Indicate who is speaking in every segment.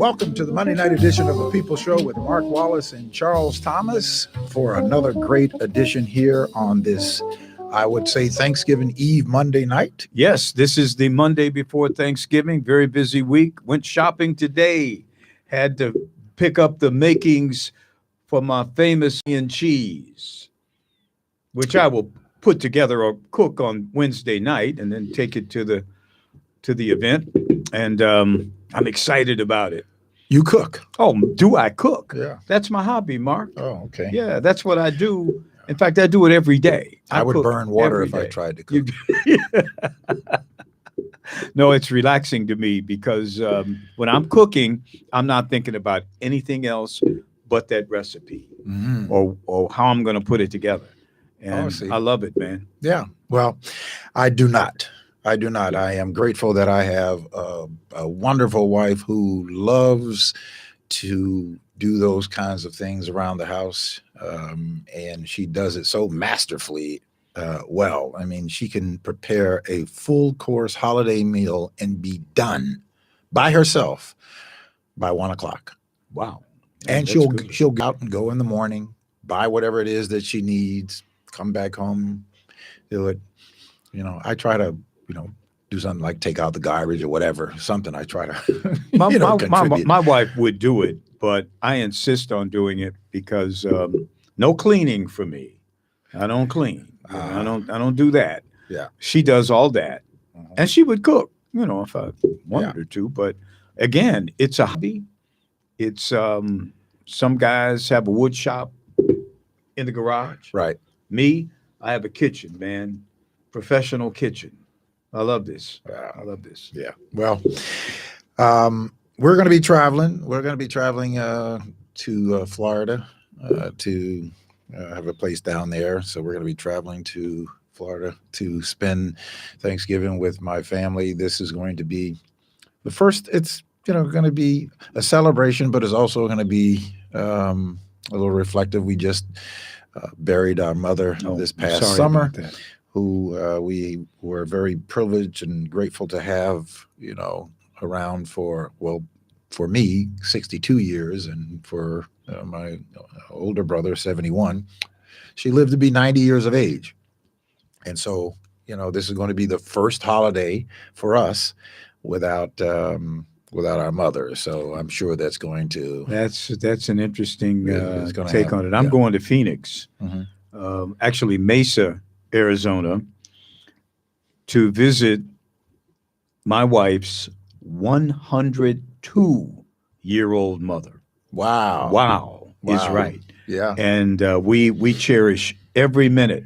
Speaker 1: Welcome to the Monday night edition of the People Show with Mark Wallace and Charles Thomas for another great edition here on this, I would say, Thanksgiving Eve Monday night.
Speaker 2: Yes, this is the Monday before Thanksgiving. Very busy week. Went shopping today. Had to pick up the makings for my famous and cheese, which I will put together or cook on Wednesday night and then take it to the event. And I'm excited about it.
Speaker 1: You cook?
Speaker 2: Oh, do I cook?
Speaker 1: Yeah.
Speaker 2: That's my hobby, Mark.
Speaker 1: Oh, okay.
Speaker 2: Yeah, that's what I do. In fact, I do it every day.
Speaker 1: I would burn water if I tried to cook.
Speaker 2: No, it's relaxing to me because when I'm cooking, I'm not thinking about anything else but that recipe or how I'm going to put it together. And I love it, man.
Speaker 1: Yeah. Well, I do not. I am grateful that I have a wonderful wife who loves to do those kinds of things around the house. And she does it so masterfully well. I mean, she can prepare a full course holiday meal and be done by herself by 1 o'clock.
Speaker 2: Wow.
Speaker 1: And she'll go out and go in the morning, buy whatever it is that she needs, come back home, do it. You know, I try to, do something like take out the garbage or whatever, something I try to,
Speaker 2: my wife would do it, but I insist on doing it because no cleaning for me. I don't clean. I don't do that.
Speaker 1: Yeah.
Speaker 2: She does all that. And she would cook, if I wanted her to. But again, it's a hobby. It's some guys have a wood shop in the garage.
Speaker 1: Right.
Speaker 2: Me, I have a kitchen, man. Professional kitchen. I love this. I love this.
Speaker 1: Yeah. Well, we're going to be traveling. We're going to be traveling to Florida to have a place down there. So we're going to be traveling to Florida to spend Thanksgiving with my family. This is going to be the first. It's going to be a celebration, but it's also going to be a little reflective. We just buried our mother this past summer, who we were very privileged and grateful to have, around for me, 62 years, and for my older brother, 71. She lived to be 90 years of age. And so, this is going to be the first holiday for us without our mother. So I'm sure that's going to...
Speaker 2: That's an interesting take on it. I'm going to Phoenix, actually Mesa, Arizona, to visit my wife's 102-year-old mother. Wow is right.
Speaker 1: Yeah.
Speaker 2: And we cherish every minute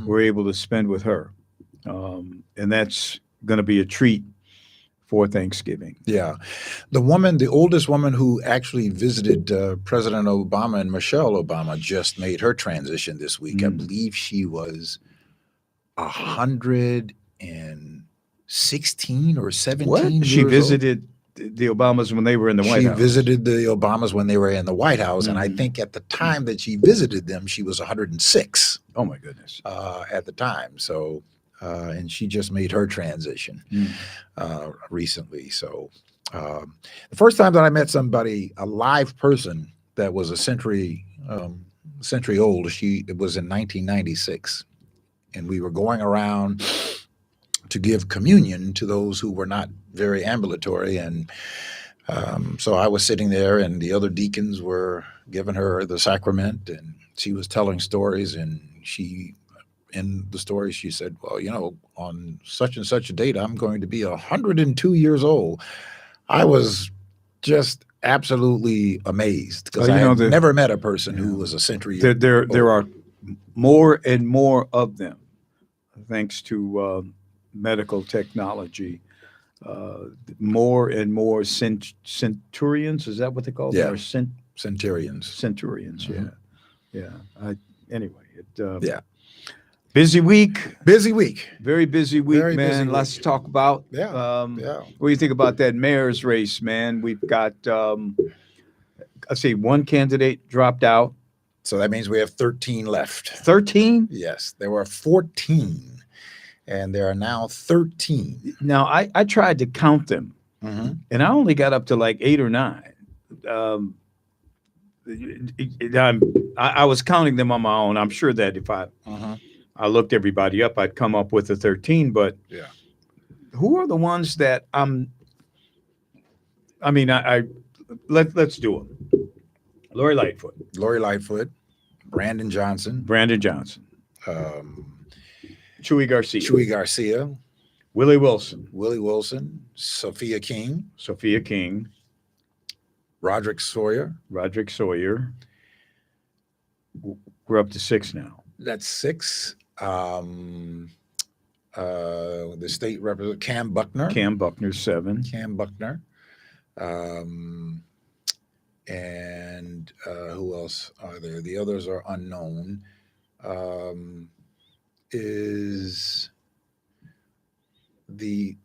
Speaker 2: we're able to spend with her. And that's going to be a treat for Thanksgiving.
Speaker 1: Yeah. The oldest woman who actually visited President Obama and Michelle Obama just made her transition this week. I believe she was 116 or 17
Speaker 2: What?
Speaker 1: years
Speaker 2: She
Speaker 1: old.
Speaker 2: Visited the Obamas when they were in the White House.
Speaker 1: She visited the Obamas when they were in the White House, and I think at the time that she visited them, she was 106.
Speaker 2: Oh, my goodness.
Speaker 1: At the time. So, and she just made her transition recently. So the first time that I met somebody, a live person that was a century old, it was in 1996. And we were going around to give communion to those who were not very ambulatory. And so I was sitting there and the other deacons were giving her the sacrament, and she was telling stories, and in the story, she said, well, on such and such a date, I'm going to be 102 years old. I was just absolutely amazed because I had never met a person who was a century old.
Speaker 2: There are more and more of them, thanks to medical technology. More and more centurions, is that what they call them?
Speaker 1: Yeah, centurions.
Speaker 2: Centurions, yeah. Anyway,
Speaker 1: yeah.
Speaker 2: Busy week.
Speaker 1: Very busy week,
Speaker 2: Very
Speaker 1: man.
Speaker 2: Busy Lots to talk about.
Speaker 1: Yeah.
Speaker 2: What do you think about that mayor's race, man? We've got, one candidate dropped out.
Speaker 1: So that means we have 13 left.
Speaker 2: 13?
Speaker 1: Yes, there were 14, and there are now 13.
Speaker 2: Now, I tried to count them,
Speaker 1: Mhm.
Speaker 2: and I only got up to like 8 or 9. I was counting them on my own. I'm sure that if
Speaker 1: Mhm.
Speaker 2: I looked everybody up, I'd come up with a 13. But
Speaker 1: Yeah.
Speaker 2: who are the ones that I mean, let's do them. Lori Lightfoot,
Speaker 1: Lori Lightfoot, Brandon Johnson,
Speaker 2: Brandon Johnson,
Speaker 1: um,
Speaker 2: Chuy Garcia,
Speaker 1: Chuy Garcia,
Speaker 2: Willie Wilson,
Speaker 1: Willie Wilson, Sophia King,
Speaker 2: Sophia King,
Speaker 1: Roderick Sawyer.
Speaker 2: Roderick Sawyer. We're up to 6 now.
Speaker 1: That's 6. The state representative, Cam Buckner.
Speaker 2: Cam Buckner's 7.
Speaker 1: Cam Buckner. And who else are there? The others are unknown. Is the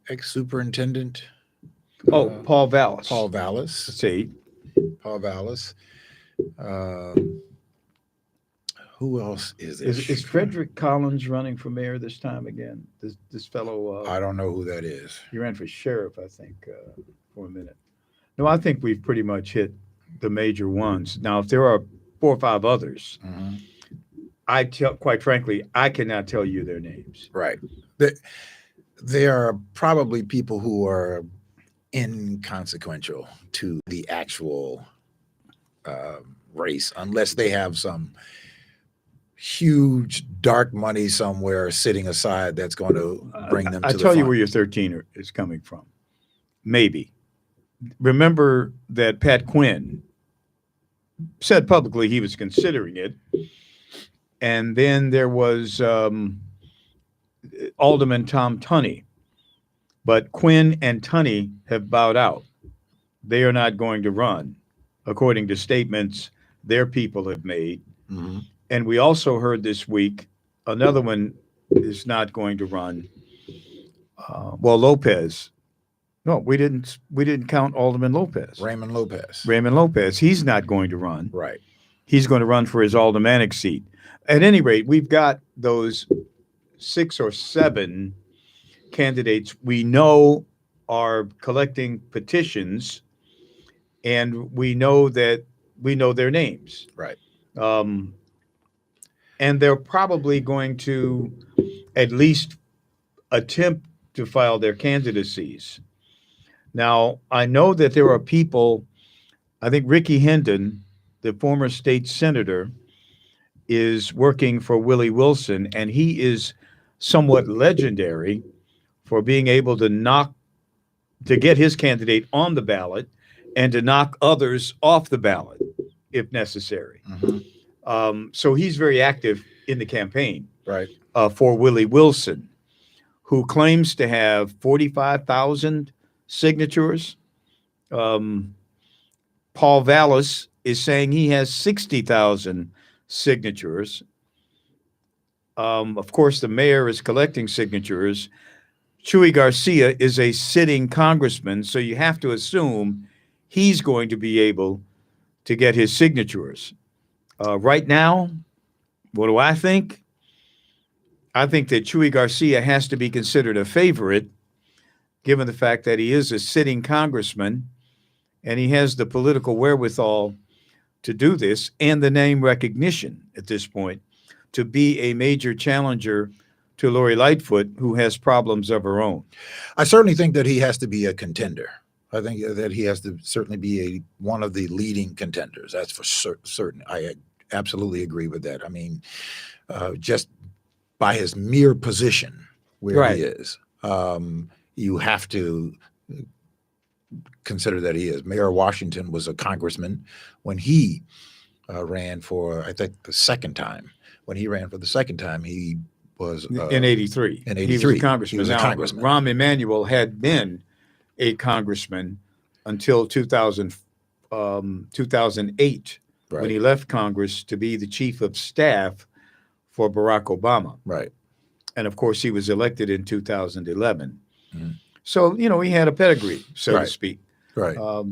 Speaker 1: ex-superintendent?
Speaker 2: Paul Vallis.
Speaker 1: Paul Vallis.
Speaker 2: That's 8.
Speaker 1: Paul Vallis. Who else is there?
Speaker 2: Is Frederick Collins running for mayor this time again? This fellow.
Speaker 1: I don't know who that is.
Speaker 2: He ran for sheriff, I think, for a minute. No, I think we've pretty much hit the major ones. Now, if there are 4 or 5 others, quite frankly, I cannot tell you their names.
Speaker 1: Right. There are probably people who are inconsequential to the actual race, unless they have some huge dark money somewhere sitting aside that's going to bring them to
Speaker 2: I
Speaker 1: the
Speaker 2: tell you
Speaker 1: front.
Speaker 2: where your 13 is coming from. Maybe. Remember that Pat Quinn said publicly he was considering it. And then there was Alderman Tom Tunney. But Quinn and Tunney have bowed out. They are not going to run, according to statements their people have made.
Speaker 1: Mhm.
Speaker 2: And we also heard this week another one is not going to run. Lopez. No, we didn't count Alderman Lopez.
Speaker 1: Raymond Lopez.
Speaker 2: Raymond Lopez. He's not going to run.
Speaker 1: Right.
Speaker 2: He's going to run for his aldermanic seat. At any rate, we've got those 6 or 7 candidates we know are collecting petitions, and we know their names.
Speaker 1: Right.
Speaker 2: And they're probably going to at least attempt to file their candidacies. Now, I know that there are people, I think Ricky Hendon, the former state senator, is working for Willie Wilson, and he is somewhat legendary for being able to get his candidate on the ballot and to knock others off the ballot if necessary.
Speaker 1: Mhm.
Speaker 2: So he's very active in the campaign
Speaker 1: Right.
Speaker 2: for Willie Wilson, who claims to have 45,000 signatures. Paul Vallis is saying he has 60,000 signatures. Of course, the mayor is collecting signatures. Chuy Garcia is a sitting congressman, so you have to assume he's going to be able to get his signatures. Right now, what do I think? I think that Chuy Garcia has to be considered a favorite, given the fact that he is a sitting congressman and he has the political wherewithal to do this and the name recognition at this point to be a major challenger to Lori Lightfoot, who has problems of her own.
Speaker 1: I certainly think that he has to be a contender. I think that he has to certainly be one of the leading contenders. That's for certain. I absolutely agree with that. I mean, just by his mere position where he is, you have to consider that he is. Mayor Washington was a congressman when he ran for, I think, the second time. When he ran for the second time, he was
Speaker 2: in 83.
Speaker 1: In 83,
Speaker 2: he was a congressman.
Speaker 1: He was a
Speaker 2: now,
Speaker 1: congressman.
Speaker 2: Rahm Emanuel had been a congressman until 2008, when he left Congress to be the chief of staff for Barack Obama.
Speaker 1: Right.
Speaker 2: And of course, he was elected in 2011.
Speaker 1: Mm-hmm.
Speaker 2: So, he had a pedigree, so to speak.
Speaker 1: Right. A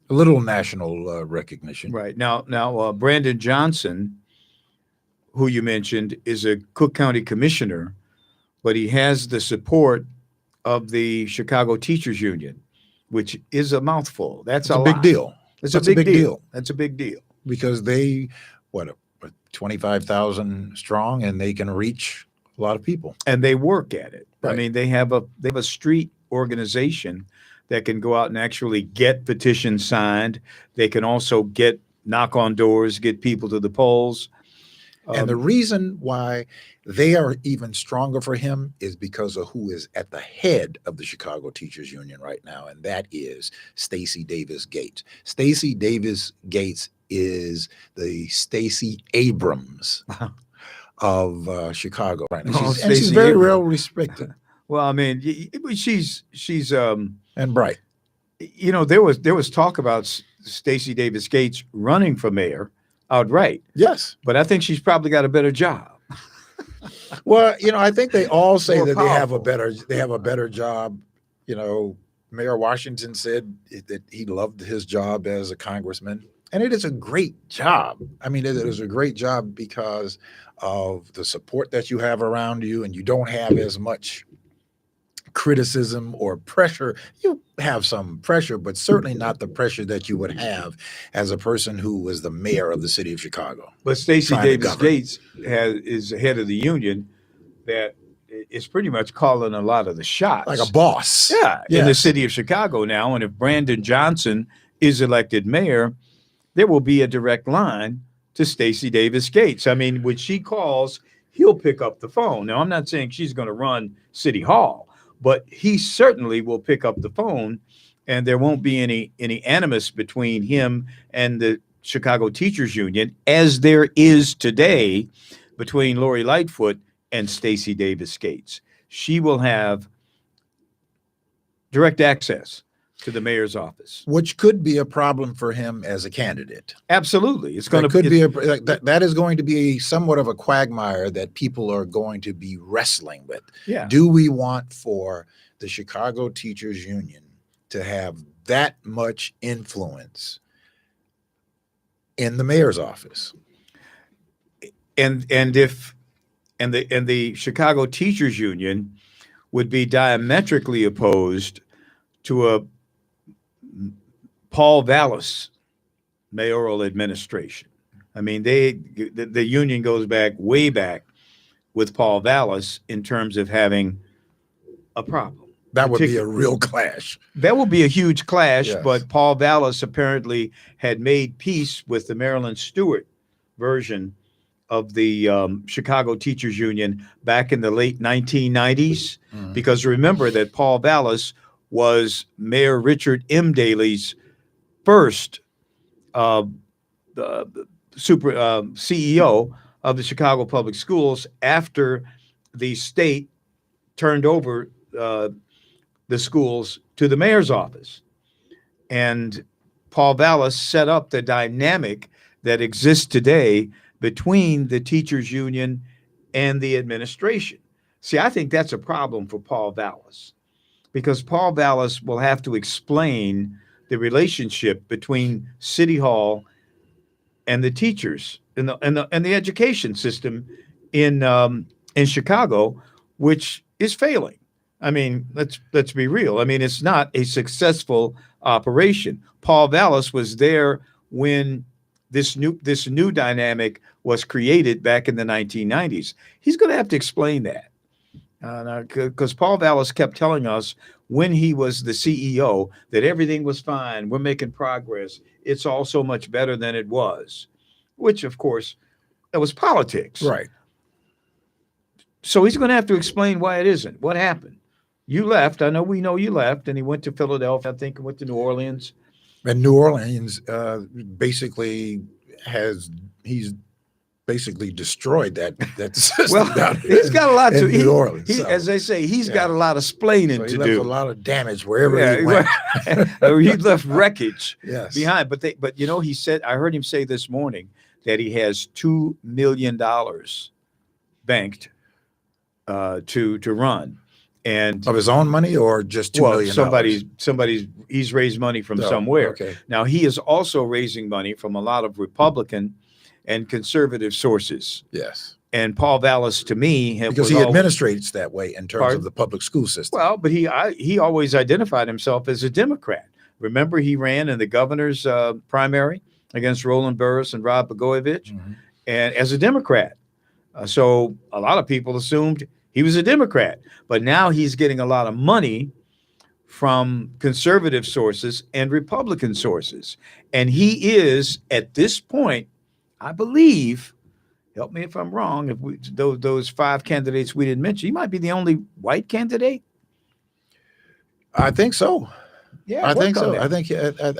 Speaker 1: little national recognition.
Speaker 2: Right. Now, Brandon Johnson, who you mentioned, is a Cook County commissioner, but he has the support of the Chicago Teachers Union, which is a mouthful. That's
Speaker 1: a big
Speaker 2: lot.
Speaker 1: deal.
Speaker 2: It's
Speaker 1: That's
Speaker 2: a big deal. That's a big deal.
Speaker 1: Because they, 25,000 strong, and they can reach a lot of people.
Speaker 2: And they work at it. I
Speaker 1: Right.
Speaker 2: mean, they have a street organization that can go out and actually get petitions signed. They can also knock on doors, get people to the polls.
Speaker 1: And the reason why they are even stronger for him is because of who is at the head of the Chicago Teachers Union right now, and that is Stacey Davis Gates. Stacey Davis Gates is the Stacey Abrams of Chicago right now.
Speaker 2: Oh,
Speaker 1: She's
Speaker 2: Stacey
Speaker 1: very
Speaker 2: Abrams.
Speaker 1: well respected
Speaker 2: Well, I mean, she's
Speaker 1: and bright.
Speaker 2: you know, there was talk about Stacey Davis Gates running for mayor outright,
Speaker 1: Yes.
Speaker 2: but I think she's probably got a better job.
Speaker 1: Well, I think they all say
Speaker 2: More
Speaker 1: that
Speaker 2: powerful.
Speaker 1: they have a better job. Mayor Washington said that he loved his job as a congressman, and it is a great job. I mean, it is a great job because of the support that you have around you, and you don't have as much criticism or pressure. You have some pressure, but certainly not the pressure that you would have as a person who was the mayor of the city of Chicago.
Speaker 2: But Stacey
Speaker 1: Trying to
Speaker 2: Davis
Speaker 1: govern.
Speaker 2: Gates is the head of the union that is pretty much calling a lot of the shots.
Speaker 1: Like a boss.
Speaker 2: Yeah, in the
Speaker 1: Yes.
Speaker 2: city of Chicago now. And if Brandon Johnson is elected mayor, there will be a direct line to Stacey Davis Gates. I mean, when she calls, he'll pick up the phone. Now, I'm not saying she's going to run City Hall, but he certainly will pick up the phone, and there won't be any animus between him and the Chicago Teachers Union, as there is today between Lori Lightfoot and Stacey Davis Gates. She will have direct access to the mayor's office.
Speaker 1: Which could be a problem for him as a candidate.
Speaker 2: Absolutely. It's going
Speaker 1: That
Speaker 2: to
Speaker 1: could be that is going to be somewhat of a quagmire that people are going to be wrestling with.
Speaker 2: yeah.
Speaker 1: Do we want for the Chicago Teachers Union to have that much influence in the mayor's office?
Speaker 2: And the Chicago Teachers Union would be diametrically opposed to a Paul Vallis mayoral administration. I mean, the union goes way back with Paul Vallis in terms of having a problem.
Speaker 1: That would be a real clash.
Speaker 2: That would be a huge clash,
Speaker 1: Yes.
Speaker 2: but Paul Vallis apparently had made peace with the Marilyn Stewart version of the Chicago Teachers Union back in the late 1990s.
Speaker 1: Mhm.
Speaker 2: Because remember that Paul Vallis was Mayor Richard M. Daley's first CEO of the Chicago Public Schools after the state turned over the schools to the mayor's office. And Paul Vallis set up the dynamic that exists today between the teachers union and the administration. See, I think that's a problem for Paul Vallis, because Paul Vallis will have to explain the relationship between City Hall and the teachers and the education system in Chicago, which is failing. I mean, let's be real. I mean, it's not a successful operation. Paul Vallis was there when this new dynamic was created back in the 1990s. He's going to have to explain that, because Paul Vallis kept telling us when he was the CEO that everything was fine. We're making progress. It's all so much better than it was, which, of course, that was politics.
Speaker 1: Right.
Speaker 2: So he's going to have to explain why it isn't. What happened? You left. We know you left, and he went to Philadelphia, I think, and went to New Orleans.
Speaker 1: And New Orleans he's basically destroyed that system.
Speaker 2: Well,
Speaker 1: down
Speaker 2: he's got a lot to.
Speaker 1: New Orleans.
Speaker 2: He,
Speaker 1: so.
Speaker 2: as they say, he's
Speaker 1: Yeah.
Speaker 2: got a lot of splaining
Speaker 1: So he
Speaker 2: to
Speaker 1: left
Speaker 2: do.
Speaker 1: a lot of damage wherever he went.
Speaker 2: He left wreckage
Speaker 1: Yes.
Speaker 2: behind. But he said, I heard him say this morning that he has $2 million banked to run. And
Speaker 1: Of his own money or just $2 million?
Speaker 2: somebody's he's raised money from
Speaker 1: Oh,
Speaker 2: somewhere.
Speaker 1: Okay.
Speaker 2: Now he is also raising money from a lot of Republican and conservative sources.
Speaker 1: Yes.
Speaker 2: And Paul Vallis, to me,
Speaker 1: Because he administrates that way in terms of the public school system.
Speaker 2: Well, but he always identified himself as a Democrat. Remember, he ran in the governor's primary against Roland Burris and Rod Blagojevich, and as a Democrat. So a lot of people assumed he was a Democrat, but now he's getting a lot of money from conservative sources and Republican sources. And he is, at this point, I believe, help me if I'm wrong, if those 5 candidates we didn't mention, he might be the only white candidate.
Speaker 1: I think so.
Speaker 2: Yeah,
Speaker 1: I think so. I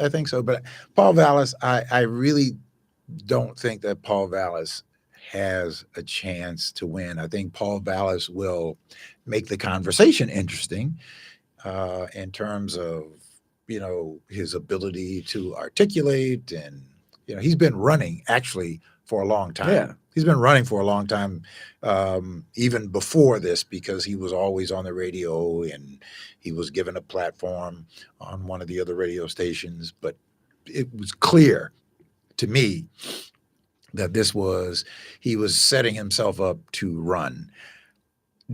Speaker 1: think so. But Paul Vallis, I really don't think that Paul Vallis has a chance to win. I think Paul Vallis will make the conversation interesting in terms of, his ability to articulate. And, he's been running actually for a long time.
Speaker 2: Yeah.
Speaker 1: He's been running for a long time, even before this, because he was always on the radio and he was given a platform on one of the other radio stations. But it was clear to me that he was setting himself up to run.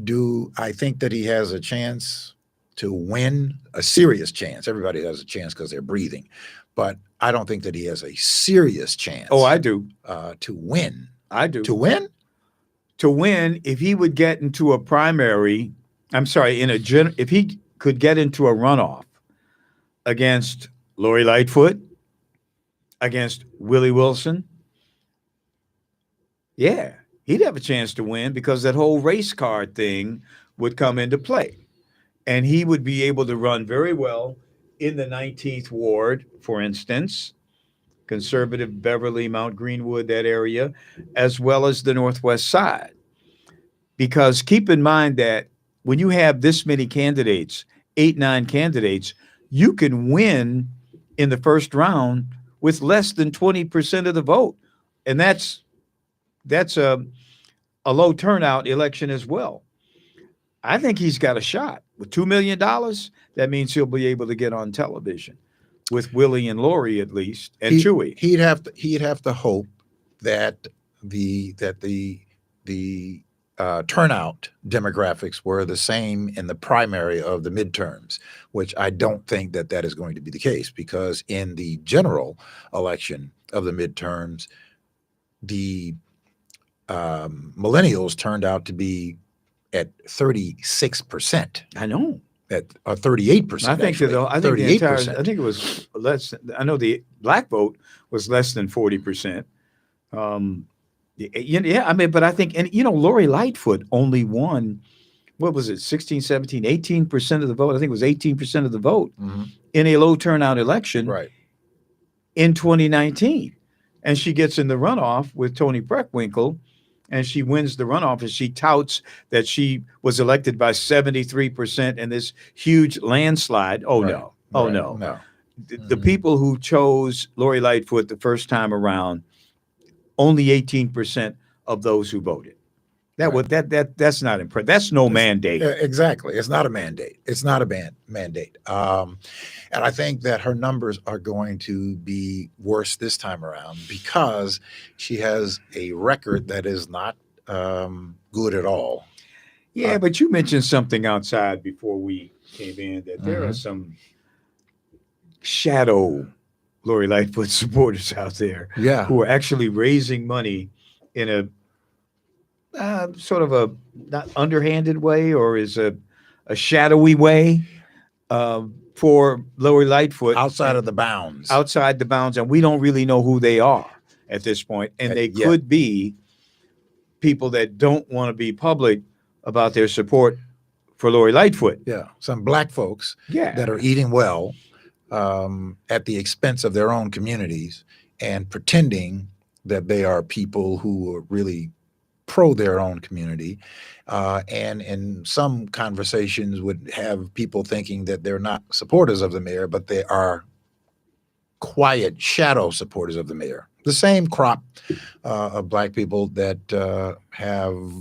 Speaker 1: Do I think that he has a chance to win? A serious chance. Everybody has a chance because they're breathing. But I don't think that he has a serious chance.
Speaker 2: Oh, I do.
Speaker 1: To win.
Speaker 2: I do.
Speaker 1: To win?
Speaker 2: To win, if he would get into a primary, if he could get into a runoff against Lori Lightfoot, against Willie Wilson, yeah, he'd have a chance to win because that whole race card thing would come into play. And he would be able to run very well in the 19th Ward, for instance, conservative Beverly, Mount Greenwood, that area, as well as the Northwest Side. Because keep in mind that when you have this many candidates, 8, 9 candidates, you can win in the first round with less than 20% of the vote. And that's a low turnout election as well. I think he's got a shot. With $2 million, that means he'll be able to get on television with Willie and Lori at least, and Chewy.
Speaker 1: He'd have to hope that the turnout demographics were the same in the primary of the midterms, which I don't think that is going to be the case, because in the general election of the midterms, the millennials turned out to be at 36%.
Speaker 2: I know.
Speaker 1: At 38%.
Speaker 2: I think
Speaker 1: actually.
Speaker 2: I think 38%. I think it was less. I know the black vote was less than 40%. Yeah, but I think, and Lori Lightfoot only won, what was it, 16, 17, 18% of the vote. I think it was 18% of the vote in a low turnout election in 2019. And she gets in the runoff with Tony Preckwinkle, and she wins the runoff, and she touts that she was elected by 73% in this huge landslide. Oh, no. Oh, no. The people who chose Lori Lightfoot the first time around, only 18% of those who voted. That's not impressive. That's no mandate.
Speaker 1: Exactly. It's not a mandate. It's not a mandate. And I think that her numbers are going to be worse this time around because she has a record that is not good at all.
Speaker 2: Yeah, but you mentioned something outside before we came in, that there are some shadow Lori Lightfoot supporters out there who are actually raising money in a sort of a not underhanded way, or is a shadowy way for Lori Lightfoot.
Speaker 1: Outside the bounds.
Speaker 2: And we don't really know who they are at this point. And they could be people that don't want to be public about their support for Lori Lightfoot.
Speaker 1: Yeah, some black folks that are eating well at the expense of their own communities and pretending that they are people who are really pro their own community, and in some conversations would have people thinking that they're not supporters of the mayor, but they are quiet shadow supporters of the mayor. The same crop of black people that have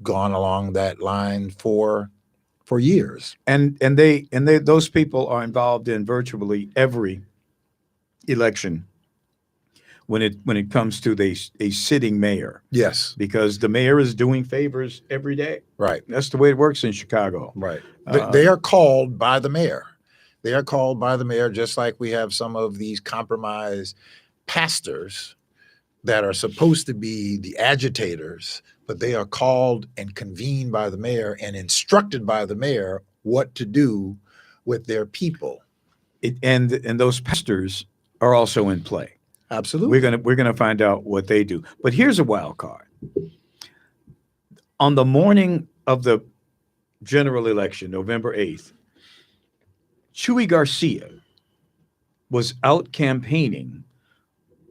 Speaker 1: gone along that line for years.
Speaker 2: And those people are involved in virtually every election when it comes to a sitting mayor,
Speaker 1: Yes.
Speaker 2: because the mayor is doing favors every day.
Speaker 1: Right.
Speaker 2: That's the way it works in Chicago.
Speaker 1: Right. They are called by the mayor. They are called by the mayor, just like we have some of these compromised pastors that are supposed to be the agitators, but they are called and convened by the mayor and instructed by the mayor what to do with their people.
Speaker 2: And those pastors are also in play.
Speaker 1: Absolutely.
Speaker 2: We're gonna find out what they do. But here's a wild card. On the morning of the general election, November 8th, Chuy Garcia was out campaigning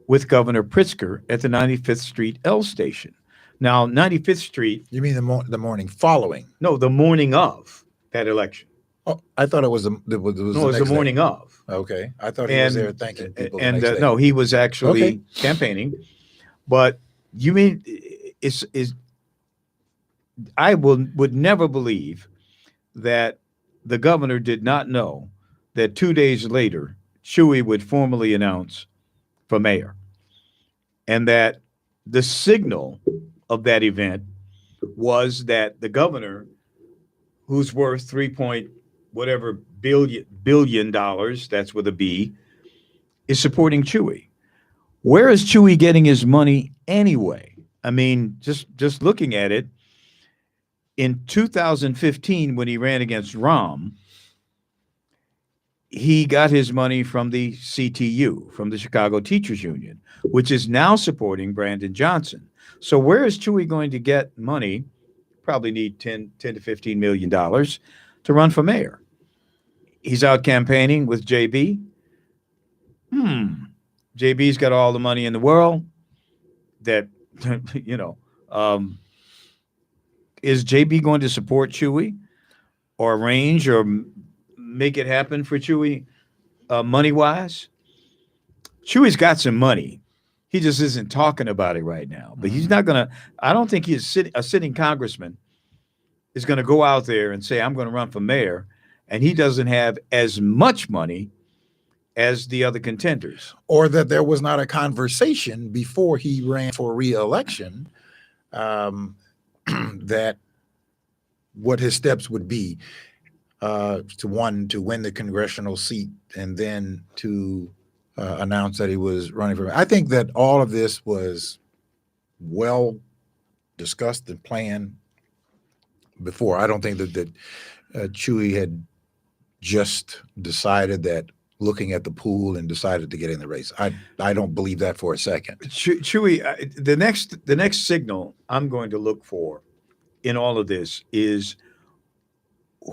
Speaker 2: with Governor Pritzker at the 95th Street L station. Now, 95th Street.
Speaker 1: You mean the morning following?
Speaker 2: No, the morning of that election.
Speaker 1: Oh, I thought it was
Speaker 2: No, it was the morning of.
Speaker 1: Okay, I thought he was there thanking people.
Speaker 2: And no, he was actually campaigning. But you mean is I would never believe that the governor did not know that 2 days later Chuy would formally announce for mayor, and that the signal of that event was that the governor, who's worth billion dollars, that's with a B, is supporting Chuy. Where is Chuy getting his money anyway? I mean, just looking at it, in 2015, when he ran against Rahm, he got his money from the CTU, from the Chicago Teachers Union, which is now supporting Brandon Johnson. So where is Chuy going to get money? Probably need $10 to $15 million to run for mayor. He's out campaigning with JB. JB's got all the money in the world. That, is JB going to support Chuy or arrange or make it happen for Chuy money-wise? Chuy's got some money. He just isn't talking about it right now. But he's not going to – I don't think a sitting congressman is going to go out there and say, I'm going to run for mayor, and he doesn't have as much money as the other contenders.
Speaker 1: Or that there was not a conversation before he ran for re-election that what his steps would be to win the congressional seat, and then to announce that he was running for. I think that all of this was well discussed and planned before. I don't think that Chuy had just decided that, looking at the pool, and decided to get in the race. I don't believe that for a second.
Speaker 2: Chuy, the next signal I'm going to look for in all of this is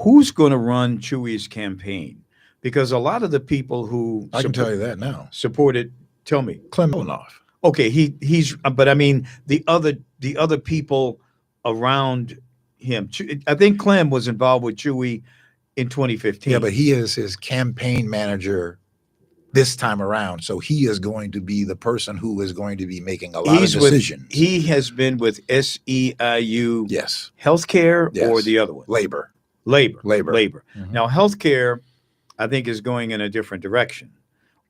Speaker 2: who's going to run Chuy's campaign, because a lot of the people who
Speaker 1: I can tell you that now
Speaker 2: supported. Tell me,
Speaker 1: Clem Olinoff.
Speaker 2: Okay, he's. But I mean the other people around him. I think Clem was involved with Chuy in 2015.
Speaker 1: Yeah, but he is his campaign manager this time around. So he is going to be the person who is going to be making a lot of decisions.
Speaker 2: He has been with SEIU.
Speaker 1: Yes.
Speaker 2: Healthcare,
Speaker 1: yes.
Speaker 2: Or the other one?
Speaker 1: Labor.
Speaker 2: Mm-hmm. Now, healthcare, I think, is going in a different direction.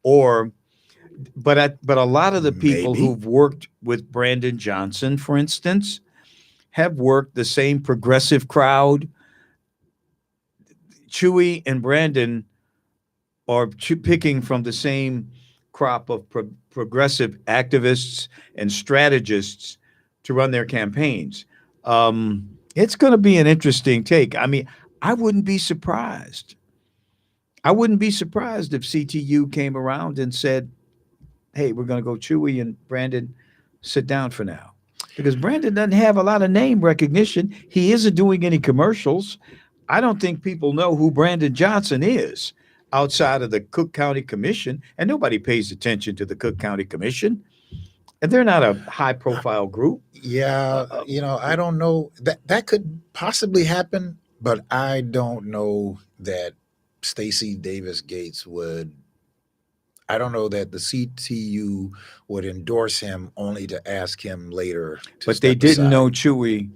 Speaker 2: But a lot of the people who've worked with Brandon Johnson, for instance, have worked the same progressive crowd. Chuy and Brandon are picking from the same crop of progressive activists and strategists to run their campaigns. It's going to be an interesting take. I mean, I wouldn't be surprised. I wouldn't be surprised if CTU came around and said, hey, we're going to go Chuy and Brandon sit down for now. Because Brandon doesn't have a lot of name recognition. He isn't doing any commercials. I don't think people know who Brandon Johnson is outside of the Cook County Commission, and nobody pays attention to the Cook County Commission. And they're not a high-profile group.
Speaker 1: Yeah, I don't know. That could possibly happen, but I don't know that Stacey Davis Gates would. I don't know that the CTU would endorse him only to ask him later.
Speaker 2: But they didn't know Chuy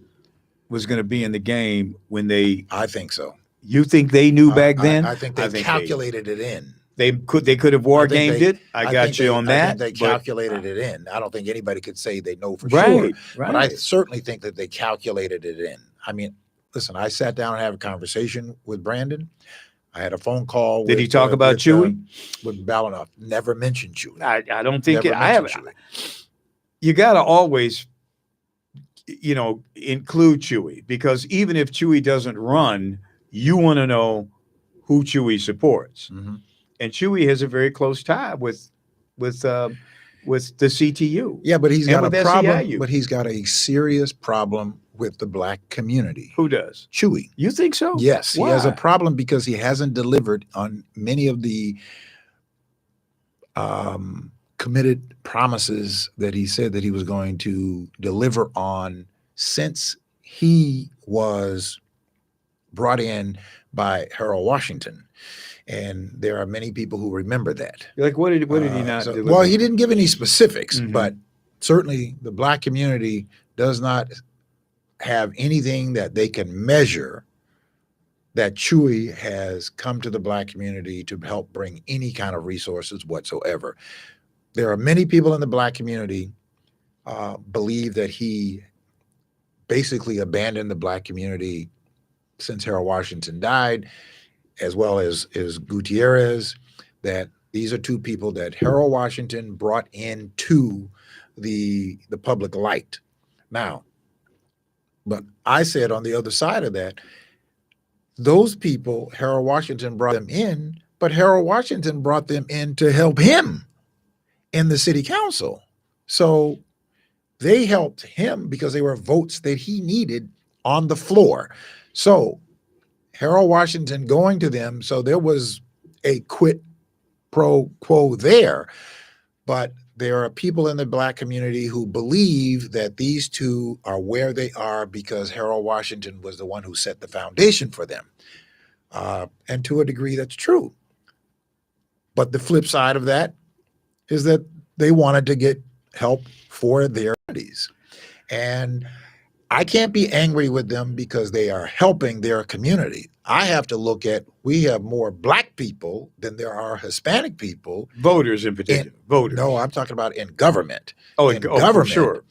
Speaker 2: was going to be in the game when they.
Speaker 1: I think so.
Speaker 2: You think they knew back then?
Speaker 1: I think they calculated it in.
Speaker 2: They could have war gamed it. I got you on that.
Speaker 1: I think they calculated it in. I don't think anybody could say they know for
Speaker 2: right,
Speaker 1: sure. But I certainly think that they calculated it in. I mean, listen, I sat down and had a conversation with Brandon. I had a phone call.
Speaker 2: Did he talk about Chewy?
Speaker 1: With Balanoff. Never mentioned Chewy.
Speaker 2: I don't think I have. You got to always, include Chewy, because even if Chewy doesn't run, you want to know who Chewy supports.
Speaker 1: Mm-hmm.
Speaker 2: And Chewy has a very close tie with the CTU.
Speaker 1: Yeah, but he's got a problem.
Speaker 2: SEIU.
Speaker 1: But he's got a serious problem with the black community.
Speaker 2: Who does?
Speaker 1: Chewy.
Speaker 2: You think so?
Speaker 1: Yes,
Speaker 2: Why?
Speaker 1: he has a problem because he hasn't delivered on many of the committed promises that he said that he was going to deliver on since he was brought in by Harold Washington. And there are many people who remember that.
Speaker 2: Like, what did he not do?
Speaker 1: Well, he didn't give any specifics,
Speaker 2: Mm-hmm.
Speaker 1: but certainly the black community does not have anything that they can measure that Chewy has come to the black community to help bring any kind of resources whatsoever. There are many people in the black community believe that he basically abandoned the black community since Harold Washington died, as well as Gutierrez, that these are two people that Harold Washington brought into the public light. Now, but I said on the other side of that, those people, Harold Washington brought them in, but Harold Washington brought them in to help him in the city council. So they helped him because they were votes that he needed on the floor. So Harold Washington going to them, so there was a quid pro quo there. But there are people in the black community who believe that these two are where they are because Harold Washington was the one who set the foundation for them. And to a degree, that's true. But the flip side of that is that they wanted to get help for their communities. And I can't be angry with them because they are helping their community. I have to look at, we have more black people than there are Hispanic people.
Speaker 2: Voters in particular. Voters.
Speaker 1: No, I'm talking about in government.
Speaker 2: For sure.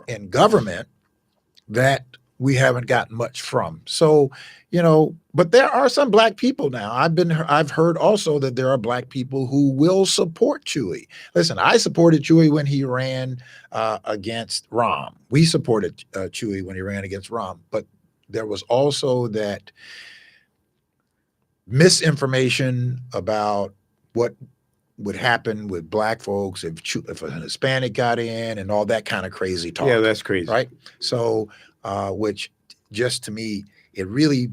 Speaker 1: In government, that we haven't gotten much from. So, but there are some black people now. I've heard also that there are black people who will support Chewy. Listen, I supported Chewy when he ran against Rahm. We supported Chewy when he ran against Rahm, but there was also that misinformation about what would happen with black folks if a Hispanic got in and all that kind of crazy talk.
Speaker 2: Yeah, that's crazy.
Speaker 1: Right? So, which just to me, it really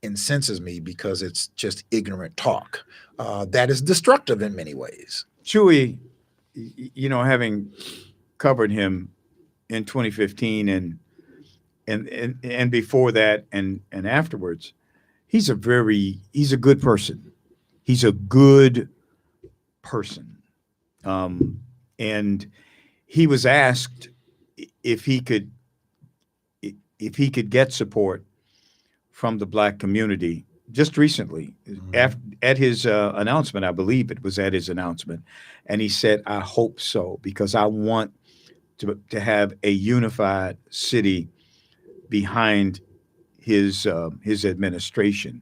Speaker 1: incenses me because it's just ignorant talk that is destructive in many ways.
Speaker 2: Chewy, having covered him in 2015 and before that and afterwards, he's a good person. He's a good person. And he was asked if he could get support from the black community just recently. At his announcement. I believe it was at his announcement. And he said, I hope so, because I want to have a unified city behind his administration.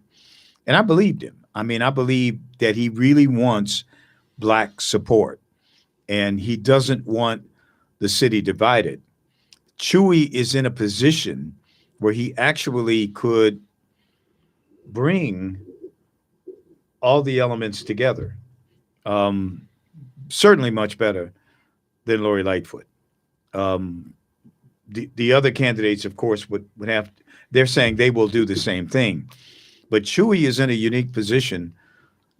Speaker 2: And I believed him. I mean, I believe that he really wants black support and he doesn't want the city divided. Chewy is in a position where he actually could bring all the elements together. Certainly much better than Lori Lightfoot. The other candidates, of course, would have, they're saying they will do the same thing. But Chewy is in a unique position,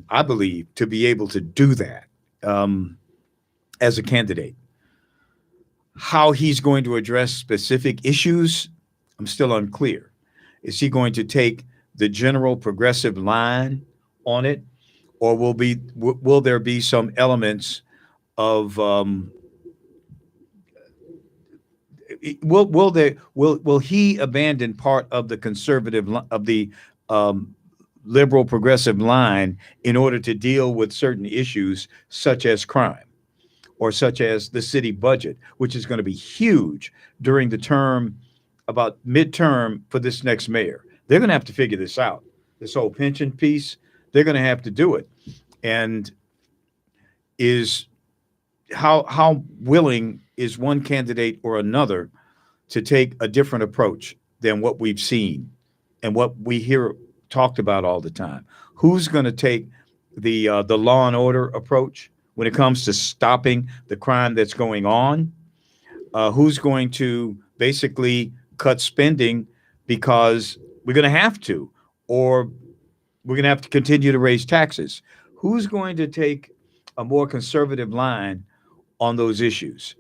Speaker 2: I believe, to be able to do that as a candidate. How he's going to address specific issues, I'm still unclear. Is he going to take the general progressive line on it, or will there be some elements of will he abandon part of the conservative of the liberal progressive line in order to deal with certain issues such as crime or such as the city budget, which is going to be huge during the term, about midterm for this next mayor. They're going to have to figure this out. This whole pension piece, they're going to have to do it. And is how willing is one candidate or another to take a different approach than what we've seen and what we hear talked about all the time? Who's going to take the law and order approach when it comes to stopping the crime that's going on? Who's going to basically cut spending because we're going to have to, or we're going to have to continue to raise taxes? Who's going to take a more conservative line on those issues?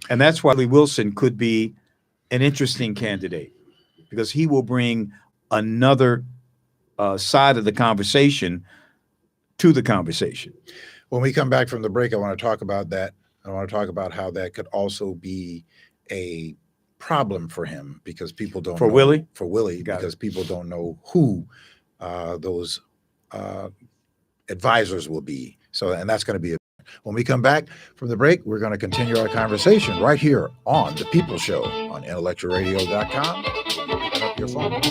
Speaker 2: And that's why Lee Wilson could be an interesting candidate, because he will bring another side of the conversation to the conversation.
Speaker 1: When we come back from the break, I want to talk about that. I want to talk about how that could also be a problem for him, because people don't know.
Speaker 2: Willie?
Speaker 1: For Willie,
Speaker 2: Got
Speaker 1: because people don't know who those advisors will be. So, and that's going to be when we come back from the break, we're going to continue our conversation right here on The People Show on IntellectualRadio.com. Pick up your phone.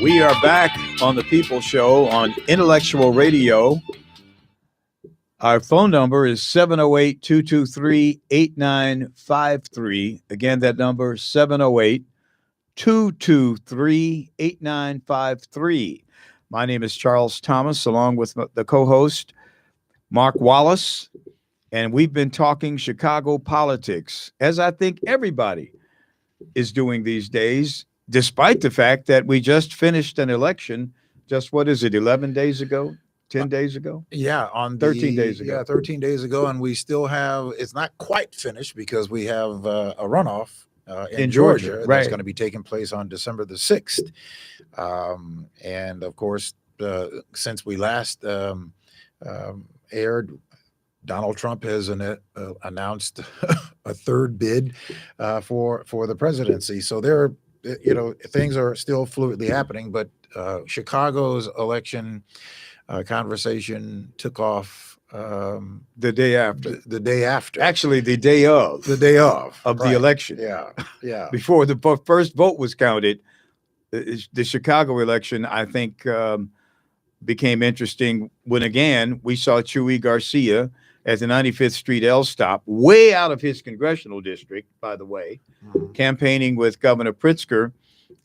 Speaker 2: We are back on The People Show on Intellectual Radio. Our phone number is 708-223-8953. Again, that number, 708-223-8953. My name is Charles Thomas, along with the co-host, Mark Wallace, and we've been talking Chicago politics, as I think everybody is doing these days, despite the fact that we just finished an election, just 11 days ago, 10 days ago?
Speaker 1: Yeah,
Speaker 2: 13 days ago.
Speaker 1: Yeah, 13 days ago, and we still have, it's not quite finished because we have a runoff in Georgia
Speaker 2: right.
Speaker 1: that's going to be taking place on December the 6th. And of course, since we last aired, Donald Trump has announced a third bid for the presidency. So there, things are still fluidly happening, but Chicago's election conversation took off
Speaker 2: The day after.
Speaker 1: the day after.
Speaker 2: Actually, the day of.
Speaker 1: The day of
Speaker 2: the
Speaker 1: right.
Speaker 2: election.
Speaker 1: Yeah.
Speaker 2: Before the first vote was counted, the Chicago election, I think, became interesting when, again, we saw Chuy Garcia at the 95th Street L stop, way out of his congressional district, by the way, campaigning with Governor Pritzker.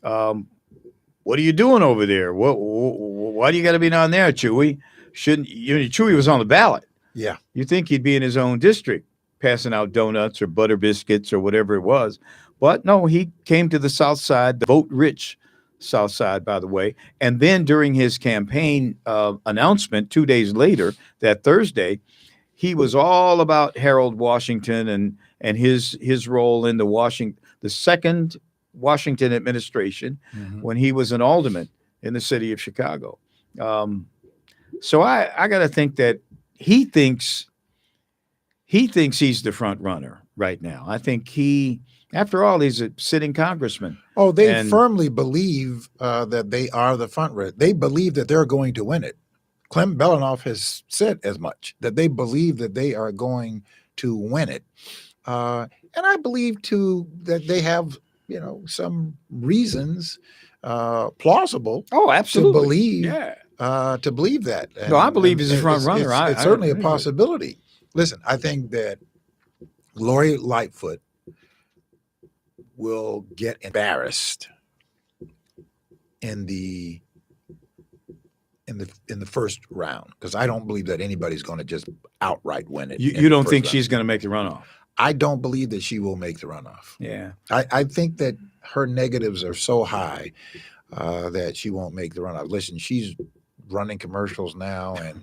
Speaker 2: What are you doing over there? Why do you got to be down there, Chuy? Chuy was on the ballot.
Speaker 1: Yeah.
Speaker 2: You think he'd be in his own district passing out donuts or butter biscuits or whatever it was. But no, he came to the South Side, the vote-rich South Side, by the way. And then during his campaign announcement 2 days later, that Thursday, he was all about Harold Washington and his role in the second Washington administration when he was an alderman in the city of Chicago. So I got to think that he thinks he's the front runner right now. I think after all, he's a sitting congressman.
Speaker 1: Oh, they firmly believe that they are the front runner. They believe that they're going to win it. Clem Belanoff has said as much, that they believe that they are going to win it. And I believe too that they have, some reasons plausible.
Speaker 2: Oh, absolutely.
Speaker 1: To believe that.
Speaker 2: No, I believe he's a front runner.
Speaker 1: It's certainly a possibility. Listen, I think that Lori Lightfoot will get embarrassed in the first round, because I don't believe that anybody's going to just outright win it.
Speaker 2: You don't think she's going to make the runoff?
Speaker 1: I don't believe that she will make the runoff.
Speaker 2: Yeah.
Speaker 1: I think that her negatives are so high that she won't make the runoff. Listen, she's running commercials now, and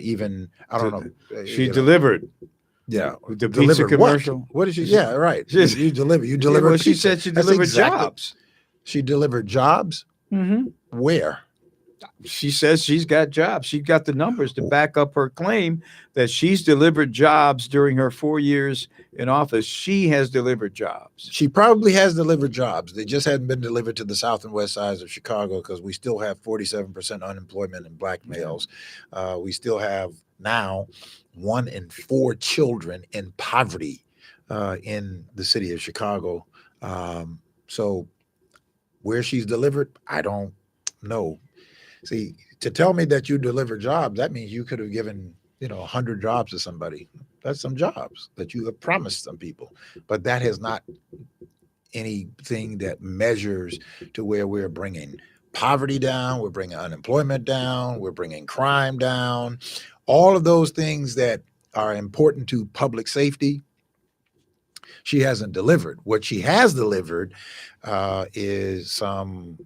Speaker 1: even, I don't know.
Speaker 2: She delivered.
Speaker 1: Yeah.
Speaker 2: The pizza commercial.
Speaker 1: What did she? Yeah, right. You deliver. You deliver.
Speaker 2: Well, she said she delivered jobs.
Speaker 1: She delivered jobs?
Speaker 2: Mm-hmm.
Speaker 1: Where?
Speaker 2: She says she's got jobs. She's got the numbers to back up her claim that she's delivered jobs during her 4 years in office. She has delivered jobs.
Speaker 1: She probably has delivered jobs. They just hadn't been delivered to the south and west sides of Chicago, because we still have 47% unemployment in black males. We still have now 1 in 4 children in poverty in the city of Chicago. So where she's delivered, I don't know. See, to tell me that you deliver jobs, that means you could have given, 100 jobs to somebody. That's some jobs that you have promised some people. But that is not anything that measures to where we're bringing poverty down, we're bringing unemployment down, we're bringing crime down. All of those things that are important to public safety, she hasn't delivered. What she has delivered is some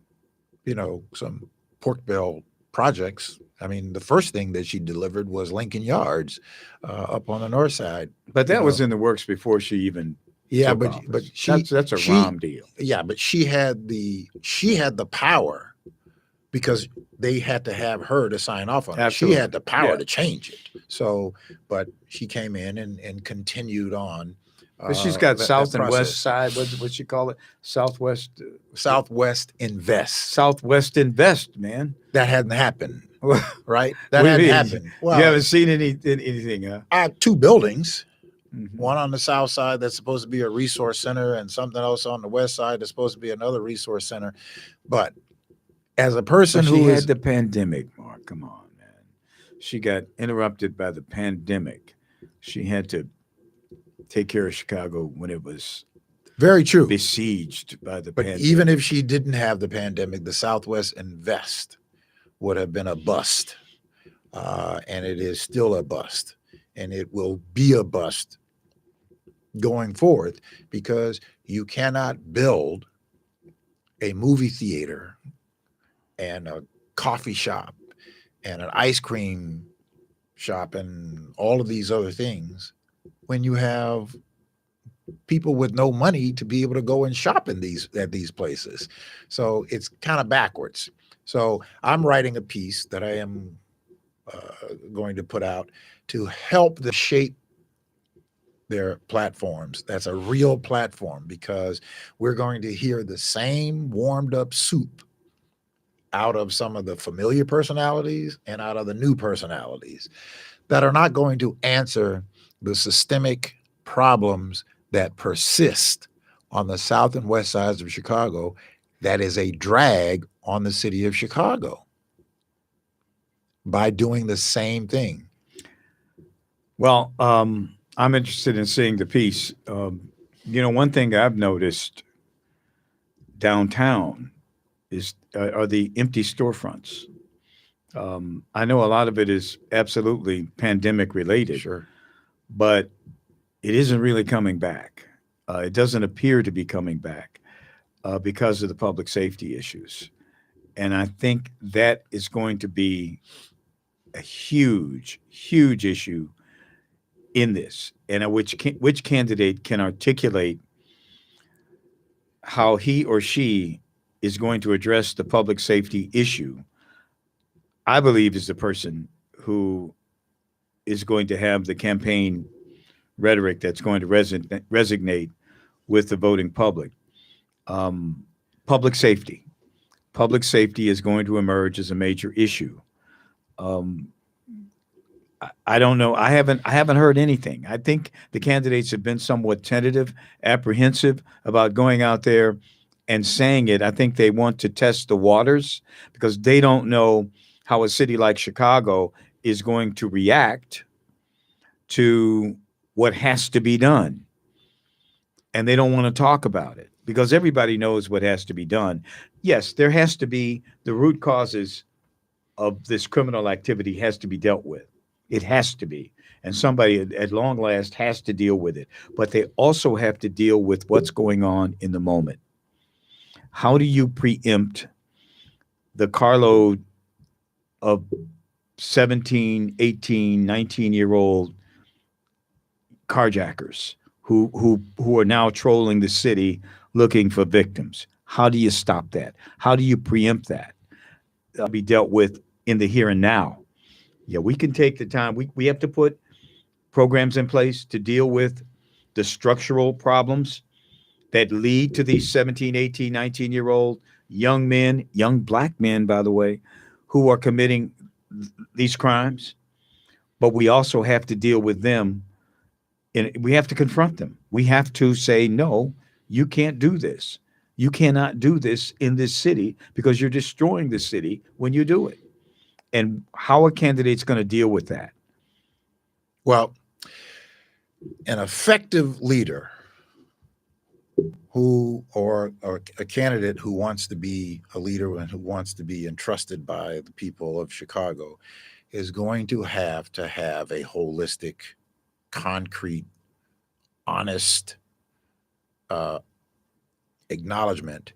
Speaker 1: pork barrel projects. I mean, the first thing that she delivered was Lincoln Yards up on the north side.
Speaker 2: But that was in the works before she even.
Speaker 1: Yeah,
Speaker 2: took
Speaker 1: but
Speaker 2: office.
Speaker 1: but she
Speaker 2: that's a ROM deal.
Speaker 1: Yeah, but she had the power, because they had to have her to sign off on it.
Speaker 2: Absolutely.
Speaker 1: She had the power to change it. So, but she came in and continued on.
Speaker 2: But she's got south and
Speaker 1: process.
Speaker 2: west side. What she call it? Southwest.
Speaker 1: Southwest Invest.
Speaker 2: Southwest Invest, man.
Speaker 1: That hadn't happened,
Speaker 2: Well,
Speaker 1: right? That hadn't happened. Well,
Speaker 2: you haven't seen anything, huh?
Speaker 1: 2 buildings.
Speaker 2: Mm-hmm.
Speaker 1: One on the south side that's supposed to be a resource center, and something else on the west side that's supposed to be another resource center. But as a person
Speaker 2: But she
Speaker 1: who
Speaker 2: had
Speaker 1: is
Speaker 2: the pandemic, Mark. Come on, man. She got interrupted by the pandemic. She had to take care of Chicago when it was
Speaker 1: very true,
Speaker 2: besieged by the
Speaker 1: but
Speaker 2: pandemic.
Speaker 1: even if she didn't have the pandemic, the Southwest Invest would have been a bust, and it is still a bust, and it will be a bust going forth, because you cannot build a movie theater and a coffee shop and an ice cream shop and all of these other things when you have people with no money to be able to go and shop at these places. So it's kind of backwards. So I'm writing a piece that I am going to put out to help them shape their platforms. That's a real platform, because we're going to hear the same warmed up soup out of some of the familiar personalities and out of the new personalities that are not going to answer the systemic problems that persist on the south and west sides of Chicago that is a drag on the city of Chicago by doing the same thing.
Speaker 2: Well, I'm interested in seeing the piece. One thing I've noticed downtown are the empty storefronts. I know a lot of it is absolutely pandemic related.
Speaker 1: Sure.
Speaker 2: But it isn't really coming back. It doesn't appear to be coming back because of the public safety issues. And I think that is going to be a huge, huge issue in this, and which candidate can articulate how he or she is going to address the public safety issue. I believe is the person who is going to have the campaign rhetoric that's going to resonate with the voting public. Um, public safety. Public safety is going to emerge as a major issue. Um, I don't know. I haven't heard anything. I think the candidates have been somewhat tentative, apprehensive about going out there and saying it. I think they want to test the waters because they don't know how a city like Chicago is going to react to what has to be done. And they don't want to talk about it because everybody knows what has to be done. Yes, there has to be the root causes of this criminal activity has to be dealt with. It has to be. And somebody at long last has to deal with it. But they also have to deal with what's going on in the moment. How do you preempt the carload of 17, 18, 19-year-old carjackers who are now trolling the city looking for victims? How do you stop that? How do you preempt that? That'll be dealt with in the here and now. Yeah, we can take the time. We have to put programs in place to deal with the structural problems that lead to these 17, 18, 19-year-old young men, young black men, by the way, who are committing these crimes. But we also have to deal with them, and we have to confront them. We have to say, no, you can't do this. You cannot do this in this city because you're destroying the city when you do it. And how are candidates going to deal with that?
Speaker 1: Well, an effective leader or a candidate who wants to be a leader and who wants to be entrusted by the people of Chicago is going to have a holistic, concrete, honest acknowledgement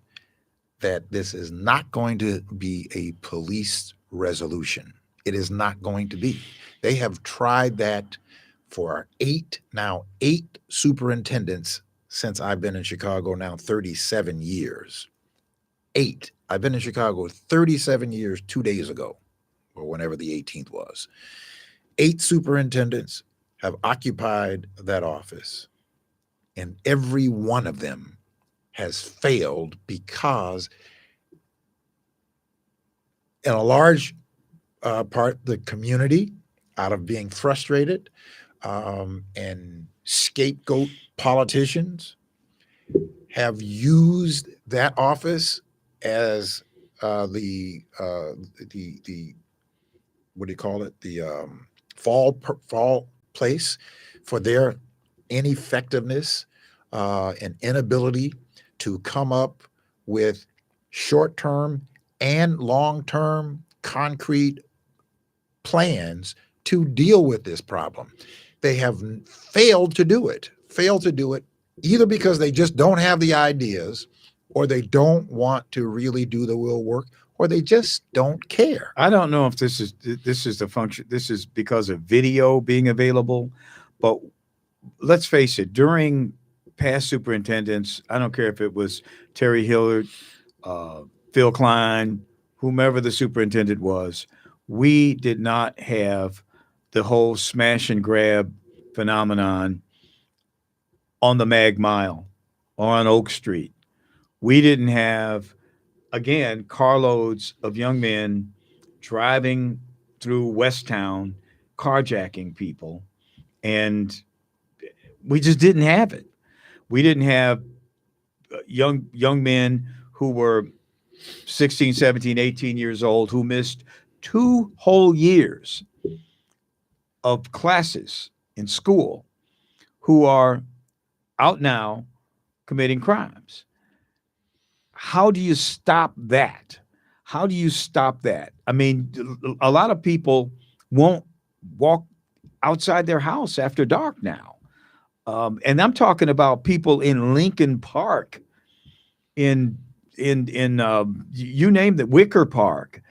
Speaker 1: that this is not going to be a police resolution. It is not going to be. They have tried that for eight superintendents since I've been in Chicago now 37 years. 8. I've been in Chicago 37 years 2 days ago, or whenever the 18th was. 8 superintendents have occupied that office, and every one of them has failed because in a large part, the community, out of being frustrated and scapegoat politicians, have used that office as the what do you call it? The fall place for their ineffectiveness and inability to come up with short-term and long-term concrete plans to deal with this problem. They have failed to do it either because they just don't have the ideas, or they don't want to really do the real work, or they just don't care.
Speaker 2: I don't know if this is the function. This is because of video being available, but let's face it, during past superintendents, I don't care if it was Terry Hillard, Phil Klein, whomever the superintendent was, we did not have the whole smash and grab phenomenon on the Mag Mile or on Oak Street. We didn't have, again, carloads of young men driving through West Town, carjacking people, and we just didn't have it. We didn't have young men who were 16, 17, 18 years old who missed 2 whole years of classes in school who are out now committing crimes. How do you stop that? How do you stop that? I mean, a lot of people won't walk outside their house after dark now. And I'm talking about people in Lincoln Park, in you name it, Wicker Park,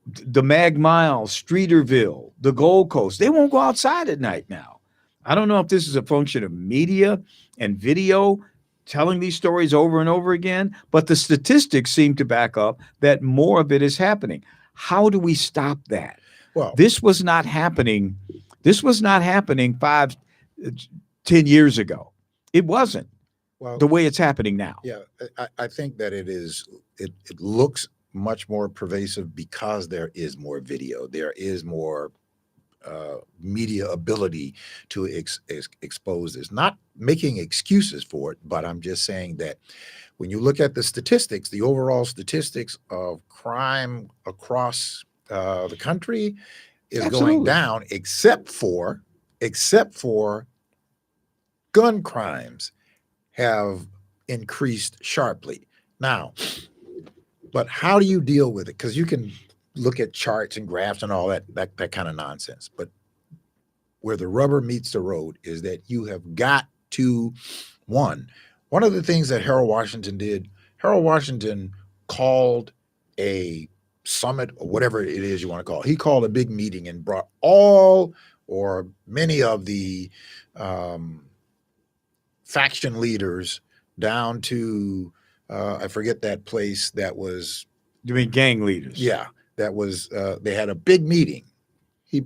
Speaker 2: the Mag Mile, Streeterville, the Gold Coast. They won't go outside at night now. I don't know if this is a function of media and video telling these stories over and over again, but the statistics seem to back up that more of it is happening. How do we stop that?
Speaker 1: Well,
Speaker 2: This was not happening. This was not happening 10 years ago. It wasn't
Speaker 1: well,
Speaker 2: the way it's happening now.
Speaker 1: yeah, I think that it is. It looks much more pervasive because there is more video. There is more media ability to expose this. Not making excuses for it, but I'm just saying that when you look at the statistics, the overall statistics of crime across the country is going
Speaker 2: Absolutely.
Speaker 1: down, except for gun crimes have increased sharply. Now, but how do you deal with it? Because you can look at charts and graphs and all that kind of nonsense. But where the rubber meets the road is that you have got to, one of the things that Harold Washington did, Harold Washington called a summit or whatever it is you want to call it. He called a big meeting and brought all or many of the faction leaders down to, I forget that place that was.
Speaker 2: You mean gang leaders?
Speaker 1: Yeah, that was, they had a big meeting. He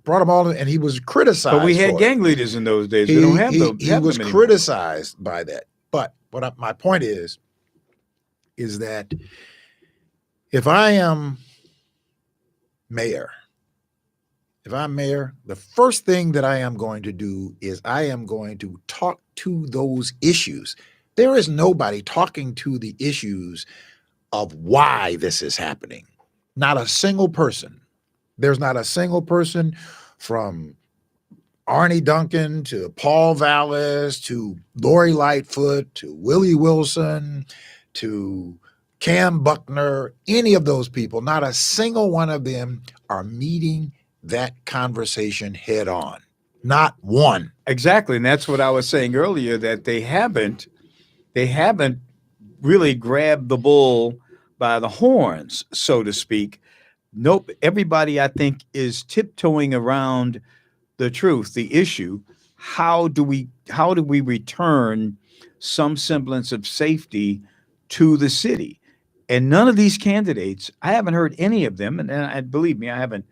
Speaker 1: brought them all in, and he was criticized.
Speaker 2: But we had
Speaker 1: for
Speaker 2: gang
Speaker 1: it.
Speaker 2: leaders in those days. We don't have them.
Speaker 1: He was criticized by that. But my point is that if I'm mayor, the first thing that I am going to do is I am going to talk to those issues. There is nobody talking to the issues of why this is happening. Not a single person. There's not a single person from Arnie Duncan to Paul Vallis to Lori Lightfoot to Willie Wilson to Cam Buckner, any of those people, not a single one of them are meeting that conversation head on. Not one.
Speaker 2: Exactly. And that's what I was saying earlier, that they haven't really grabbed the bull by the horns, so to speak. Nope. Everybody, I think, is tiptoeing around the truth, the issue. How do we return some semblance of safety to the city? And none of these candidates, I haven't heard any of them, and believe me, I haven't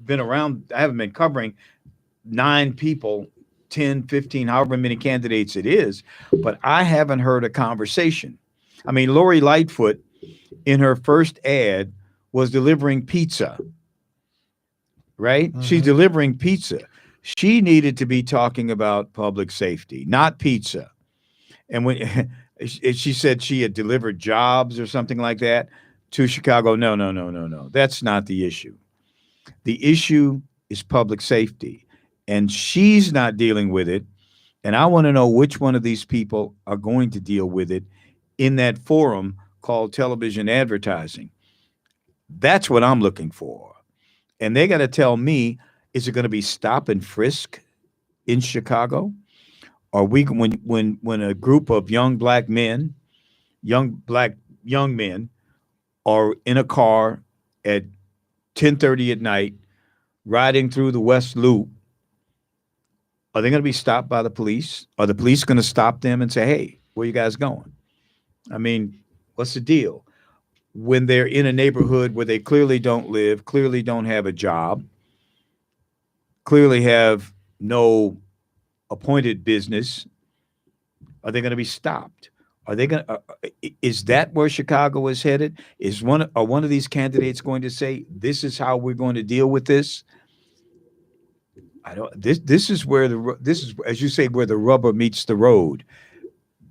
Speaker 2: been covering 9 people, 10, 15, however many candidates it is, but I haven't heard a conversation. I mean, Lori Lightfoot, in her first ad, was delivering pizza, right? Mm-hmm. She's delivering pizza. She needed to be talking about public safety, not pizza. And when she said she had delivered jobs or something like that to Chicago, no. That's not the issue. The issue is public safety, and she's not dealing with it. And I want to know which one of these people are going to deal with it in that forum called television advertising. That's what I'm looking for. And they got to tell me, is it going to be stop and frisk in Chicago? Or when a group of young men are in a car at 10:30 at night riding through the West Loop, are they going to be stopped by the police? Are the police going to stop them and say, hey, where you guys going? I mean, what's the deal? When they're in a neighborhood where they clearly don't live, clearly don't have a job, clearly have no appointed business, are they going to be stopped? Are they going to? Is that where Chicago is headed? Are one of these candidates going to say, "This is how we're going to deal with this"? I don't. This is as you say, where the rubber meets the road.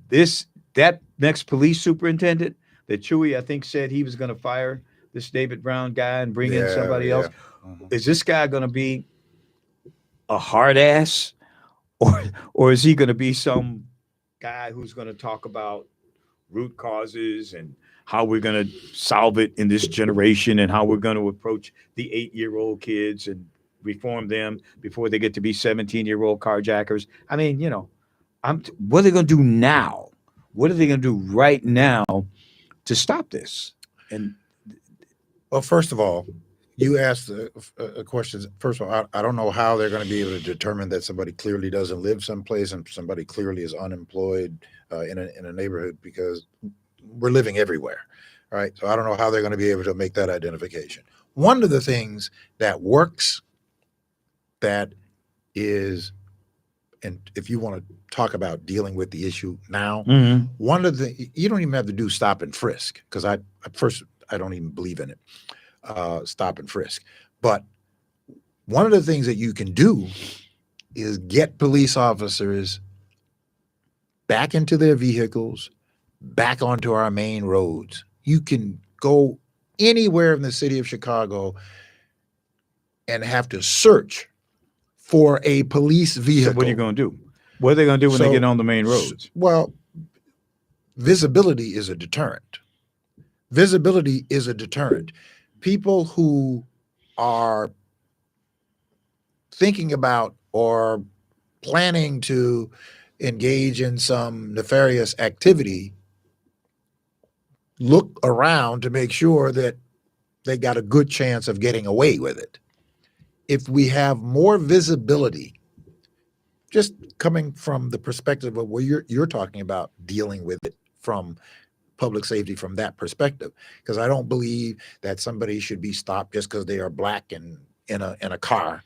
Speaker 2: That next police superintendent that Chewy, I think, said he was going to fire this David Brown guy and bring in somebody else. Mm-hmm. Is this guy going to be a hard ass, or is he going to be some guy who's going to talk about root causes and how we're going to solve it in this generation and how we're going to approach the 8-year-old kids and reform them before they get to be 17-year-old carjackers. I mean, what are they going to do now? What are they going to do right now to stop this? And
Speaker 1: Well, first of all, you asked a question. First of all, I don't know how they're going to be able to determine that somebody clearly doesn't live someplace and somebody clearly is unemployed in a neighborhood, because we're living everywhere, right? So I don't know how they're going to be able to make that identification. One of the things that works, that is, and if you want to talk about dealing with the issue now, one of the, you don't even have to do stop and frisk, because I don't even believe in it. Stop and frisk. But one of the things that you can do is get police officers back into their vehicles, back onto our main roads. You can go anywhere in the city of Chicago and have to search for a police vehicle.
Speaker 2: So what are you going to do? What are they going to do when they get on the main roads?
Speaker 1: Well, visibility is a deterrent. Visibility is a deterrent. People who are thinking about or planning to engage in some nefarious activity look around to make sure that they got a good chance of getting away with it. If we have more visibility, just coming from the perspective of where you're talking about dealing with it from public safety from that perspective, because I don't believe that somebody should be stopped just because they are black and in a car.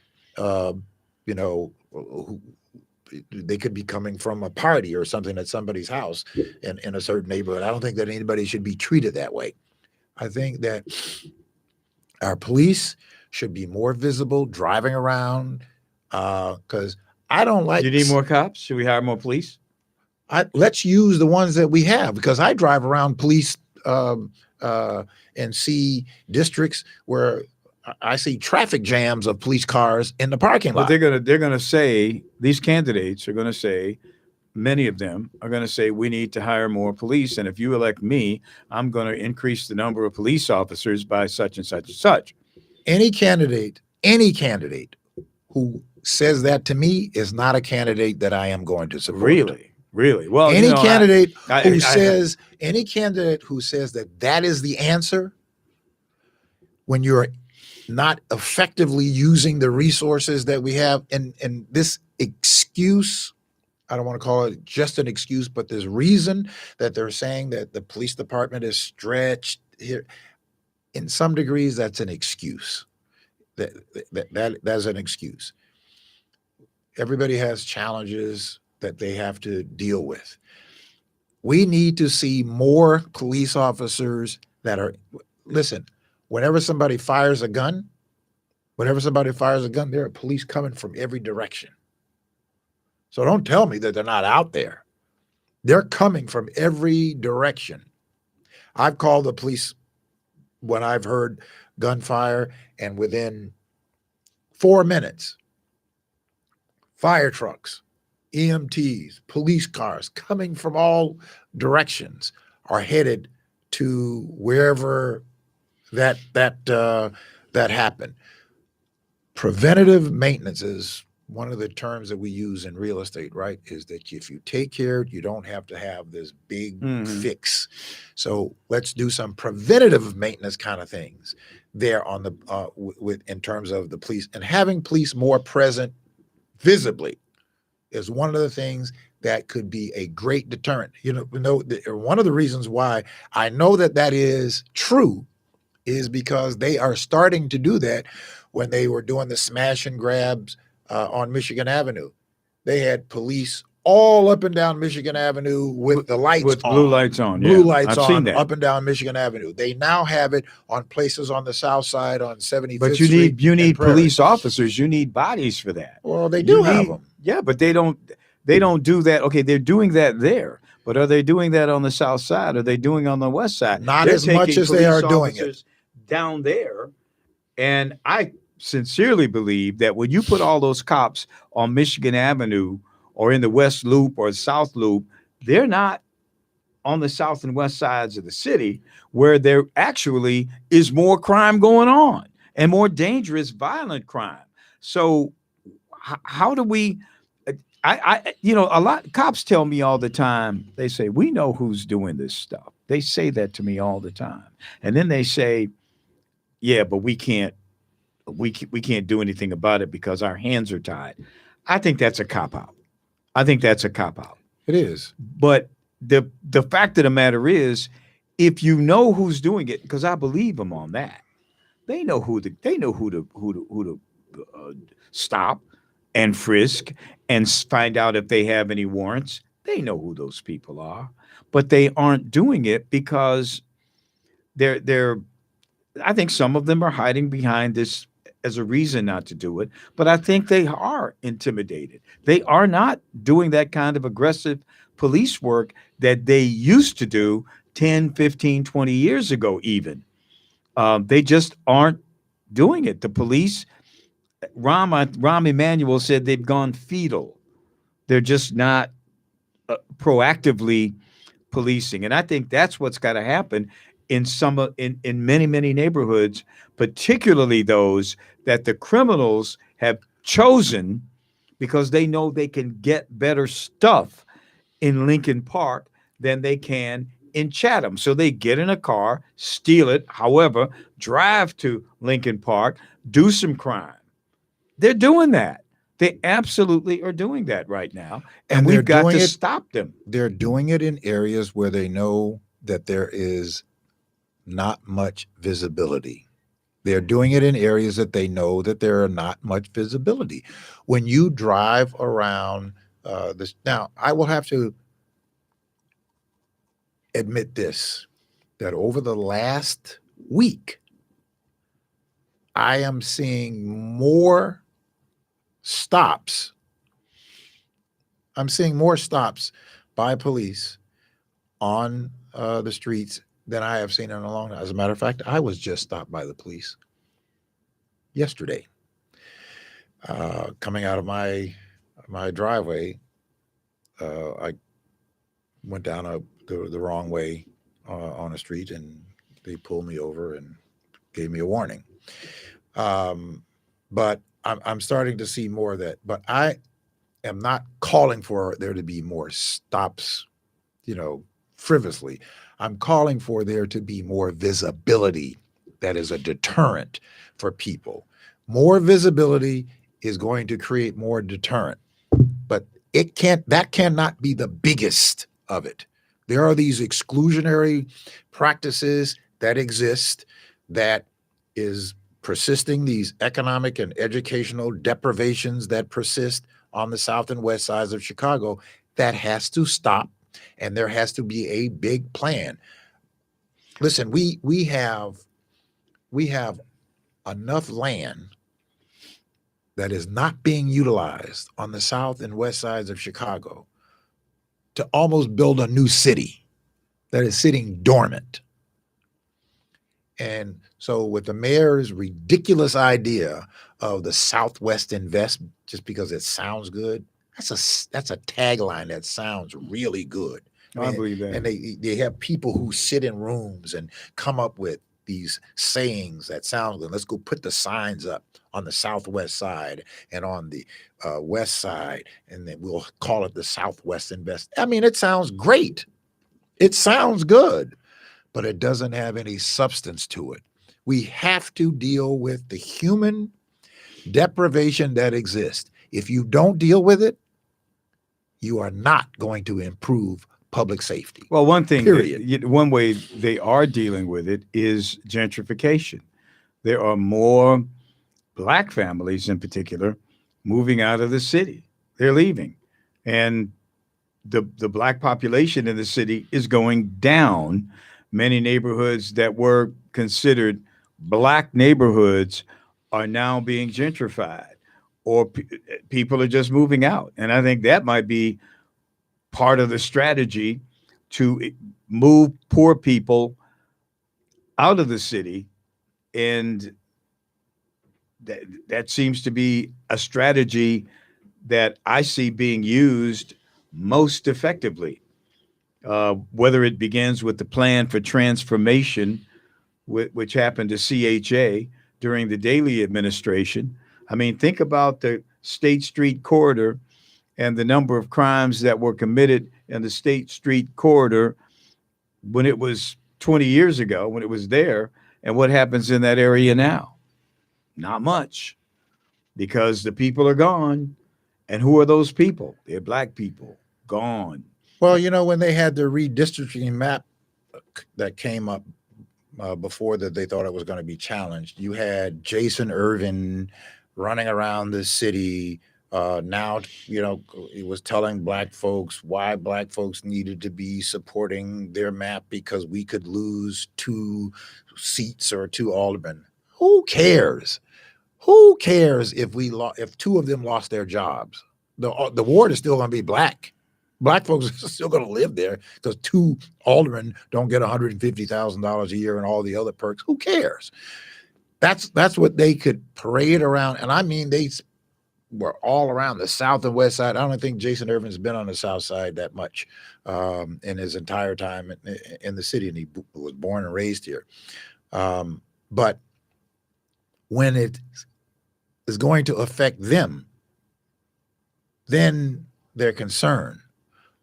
Speaker 1: They could be coming from a party or something at somebody's house in a certain neighborhood. I don't think that anybody should be treated that way. I think that our police should be more visible driving around, because I don't like.
Speaker 2: Do you need more cops? Should we hire more police?
Speaker 1: Let's use the ones that we have, because I drive around police and see districts where I see traffic jams of police cars in the parking lot.
Speaker 2: But they're gonna say, these candidates are gonna say, many of them are gonna say, we need to hire more police, and if you elect me, I'm gonna increase the number of police officers by such and such and such.
Speaker 1: Any candidate who says that to me is not a candidate that I am going to support.
Speaker 2: Really? Well,
Speaker 1: any candidate who says that is the answer, when you're not effectively using the resources that we have, and this excuse, I don't want to call it just an excuse, but this reason that they're saying that the police department is stretched here, in some degrees, that's an excuse. That's an excuse. Everybody has challenges that they have to deal with. We need to see more police officers that are, listen, whenever somebody fires a gun, there are police coming from every direction. So don't tell me that they're not out there. They're coming from every direction. I've called the police when I've heard gunfire, and within 4 minutes, fire trucks, EMTs, police cars coming from all directions are headed to wherever that happened. Preventative maintenance is one of the terms that we use in real estate, right? Is that if you take care, you don't have to have this big fix. So let's do some preventative maintenance kind of things there on the in terms of the police, and having police more present visibly is one of the things that could be a great deterrent. One of the reasons why I know that is true is because they are starting to do that. When they were doing the smash and grabs on Michigan Avenue, they had police all up and down Michigan Avenue with the lights
Speaker 2: with
Speaker 1: on.
Speaker 2: Blue lights on.
Speaker 1: Blue lights
Speaker 2: I've
Speaker 1: on
Speaker 2: seen that.
Speaker 1: Up and down Michigan Avenue. They now have it on places on the south side on 75th
Speaker 2: But
Speaker 1: Street.
Speaker 2: you need police officers. You need bodies for that.
Speaker 1: Well, they do have them.
Speaker 2: Yeah, but they don't do that. Okay, they're doing that there. But are they doing that on the south side? Are they doing on the west side?
Speaker 1: Not as much as they are doing it
Speaker 2: down there. And I sincerely believe that when you put all those cops on Michigan Avenue or in the West Loop or South Loop, they're not on the south and west sides of the city where there actually is more crime going on and more dangerous, violent crime. So how do we? A lot cops tell me all the time. They say we know who's doing this stuff. They say that to me all the time, and then they say, "Yeah, but we can't. We can't do anything about it because our hands are tied." I think that's a cop out. I think that's a cop out.
Speaker 1: It is.
Speaker 2: But the fact of the matter is, if you know who's doing it, because I believe them on that, they know who to stop and frisk and find out if they have any warrants. They know who those people are, but they aren't doing it because they're. I think some of them are hiding behind this as a reason not to do it, but I think they are intimidated. They are not doing that kind of aggressive police work that they used to do 10, 15, 20 years ago, even. They just aren't doing it. The police, Rahm Emanuel said they've gone fetal. They're just not proactively policing, and I think that's what's got to happen in many neighborhoods, particularly those that the criminals have chosen because they know they can get better stuff in Lincoln Park than they can in Chatham. So they get in a car, steal it, however, drive to Lincoln Park, do some crime. They're doing that. They absolutely are doing that right now. And we've got to stop them.
Speaker 1: They're doing it in areas where they know that there is not much visibility. They're doing it in areas that they know that there are not much visibility. When you drive around this, now I will have to admit this, that over the last week, I am seeing more stops. I'm seeing more stops by police on the streets than I have seen in a long time. As a matter of fact, I was just stopped by the police yesterday. Coming out of my driveway, I went down the wrong way on a street, and they pulled me over and gave me a warning. But I'm starting to see more of that. But I am not calling for there to be more stops, frivolously. I'm calling for there to be more visibility that is a deterrent for people. More visibility is going to create more deterrent, but that cannot be the biggest of it. There are these exclusionary practices that exist that is persisting, these economic and educational deprivations that persist on the south and west sides of Chicago. That has to stop. And there has to be a big plan. Listen, we have enough land that is not being utilized on the south and west sides of Chicago to almost build a new city that is sitting dormant. And so with the mayor's ridiculous idea of the Southwest Invest, just because it sounds good, that's a tagline that sounds really good.
Speaker 2: I believe that.
Speaker 1: And they have people who sit in rooms and come up with these sayings that sound good. Let's go put the signs up on the southwest side and on the west side, and then we'll call it the Southwest Invest. I mean, it sounds great. It sounds good, but it doesn't have any substance to it. We have to deal with the human deprivation that exists. If you don't deal with it, you are not going to improve public safety.
Speaker 2: Well, one thing,
Speaker 1: period.
Speaker 2: One way they are dealing with it is gentrification. There are more Black families in particular moving out of the city. They're leaving. And the Black population in the city is going down. Many neighborhoods that were considered Black neighborhoods are now being gentrified, or people are just moving out. And I think that might be part of the strategy to move poor people out of the city. And that seems to be a strategy that I see being used most effectively. Whether it begins with the plan for transformation, which happened to CHA during the Daley administration. I mean, think about the State Street corridor and the number of crimes that were committed in the State Street corridor when it was 20 years ago, when it was there, and what happens in that area now. Not much, because the people are gone. And who are those people? They're black people gone.
Speaker 1: Well, when they had the redistricting map that came up before that, they thought it was going to be challenged. You had Jason Irvin running around the city. Now, he was telling black folks why black folks needed to be supporting their map because we could lose 2 seats or 2 aldermen. Who cares? Who cares if if 2 of them lost their jobs? The ward is still going to be black. Black folks are still going to live there because 2 aldermen don't get $150,000 a year and all the other perks. Who cares? That's what they could parade around. And I mean, they were all around the south and west side. I don't think Jason Irvin's been on the south side that much in his entire time in the city, and he was born and raised here. But when it is going to affect them, then they're concerned.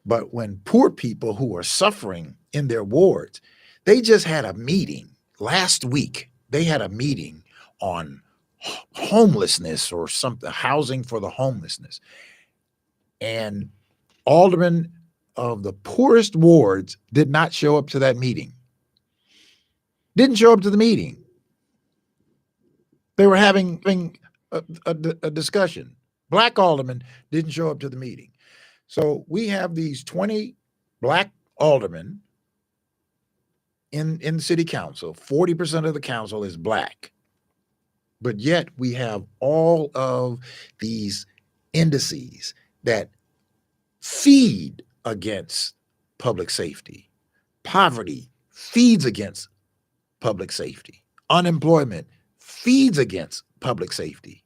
Speaker 1: But when poor people who are suffering in their wards, they just had a meeting last week. They had a meeting on homelessness or something, housing for the homelessness. And aldermen of the poorest wards did not show up to that meeting. Didn't show up to the meeting. They were having a discussion. Black aldermen didn't show up to the meeting. So we have these 20 black aldermen in city council. 40% of the council is black. But yet we have all of these indices that feed against public safety. Poverty feeds against public safety. Unemployment feeds against public safety.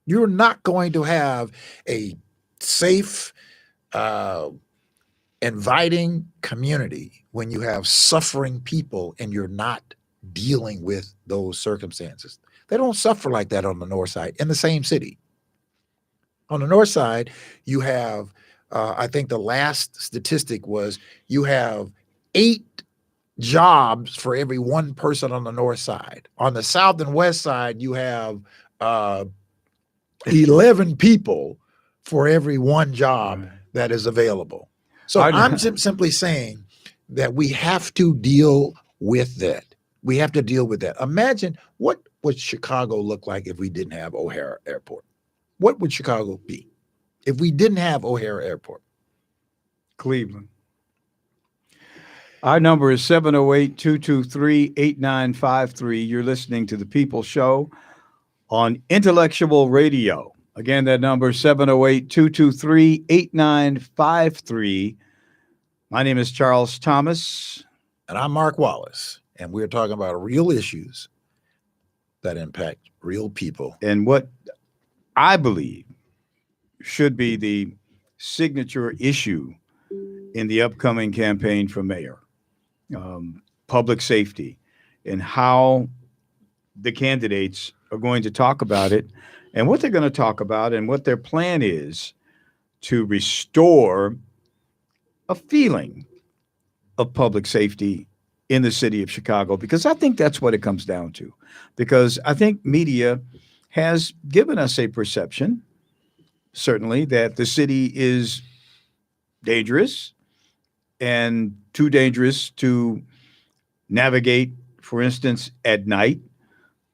Speaker 1: You're not going to have a safe, inviting community when you have suffering people and you're not dealing with those circumstances. They don't suffer like that on the north side in the same city. On the north side, you have, I think the last statistic was you have 8 jobs for every 1 person on the north side. On the south and west side, you have 11 people for every 1 job that is available. So I'm simply saying that we have to deal with that. We have to deal with that. Imagine what would Chicago look like if we didn't have O'Hare Airport? What would Chicago be if we didn't have O'Hare Airport?
Speaker 2: Cleveland. Our number is 708-223-8953. You're listening to The People Show on Intellectual Radio. Again, that number is 708-223-8953. My name is Charles Thomas.
Speaker 1: And I'm Mark Wallace. And we're talking about real issues that impact real people.
Speaker 2: And what I believe should be the signature issue in the upcoming campaign for mayor, public safety, and how the candidates are going to talk about it and what they're going to talk about and what their plan is to restore a feeling of public safety in the city of Chicago, because I think that's what it comes down to. Because I think media has given us a perception, certainly, that the city is dangerous and too dangerous to navigate, for instance, at night.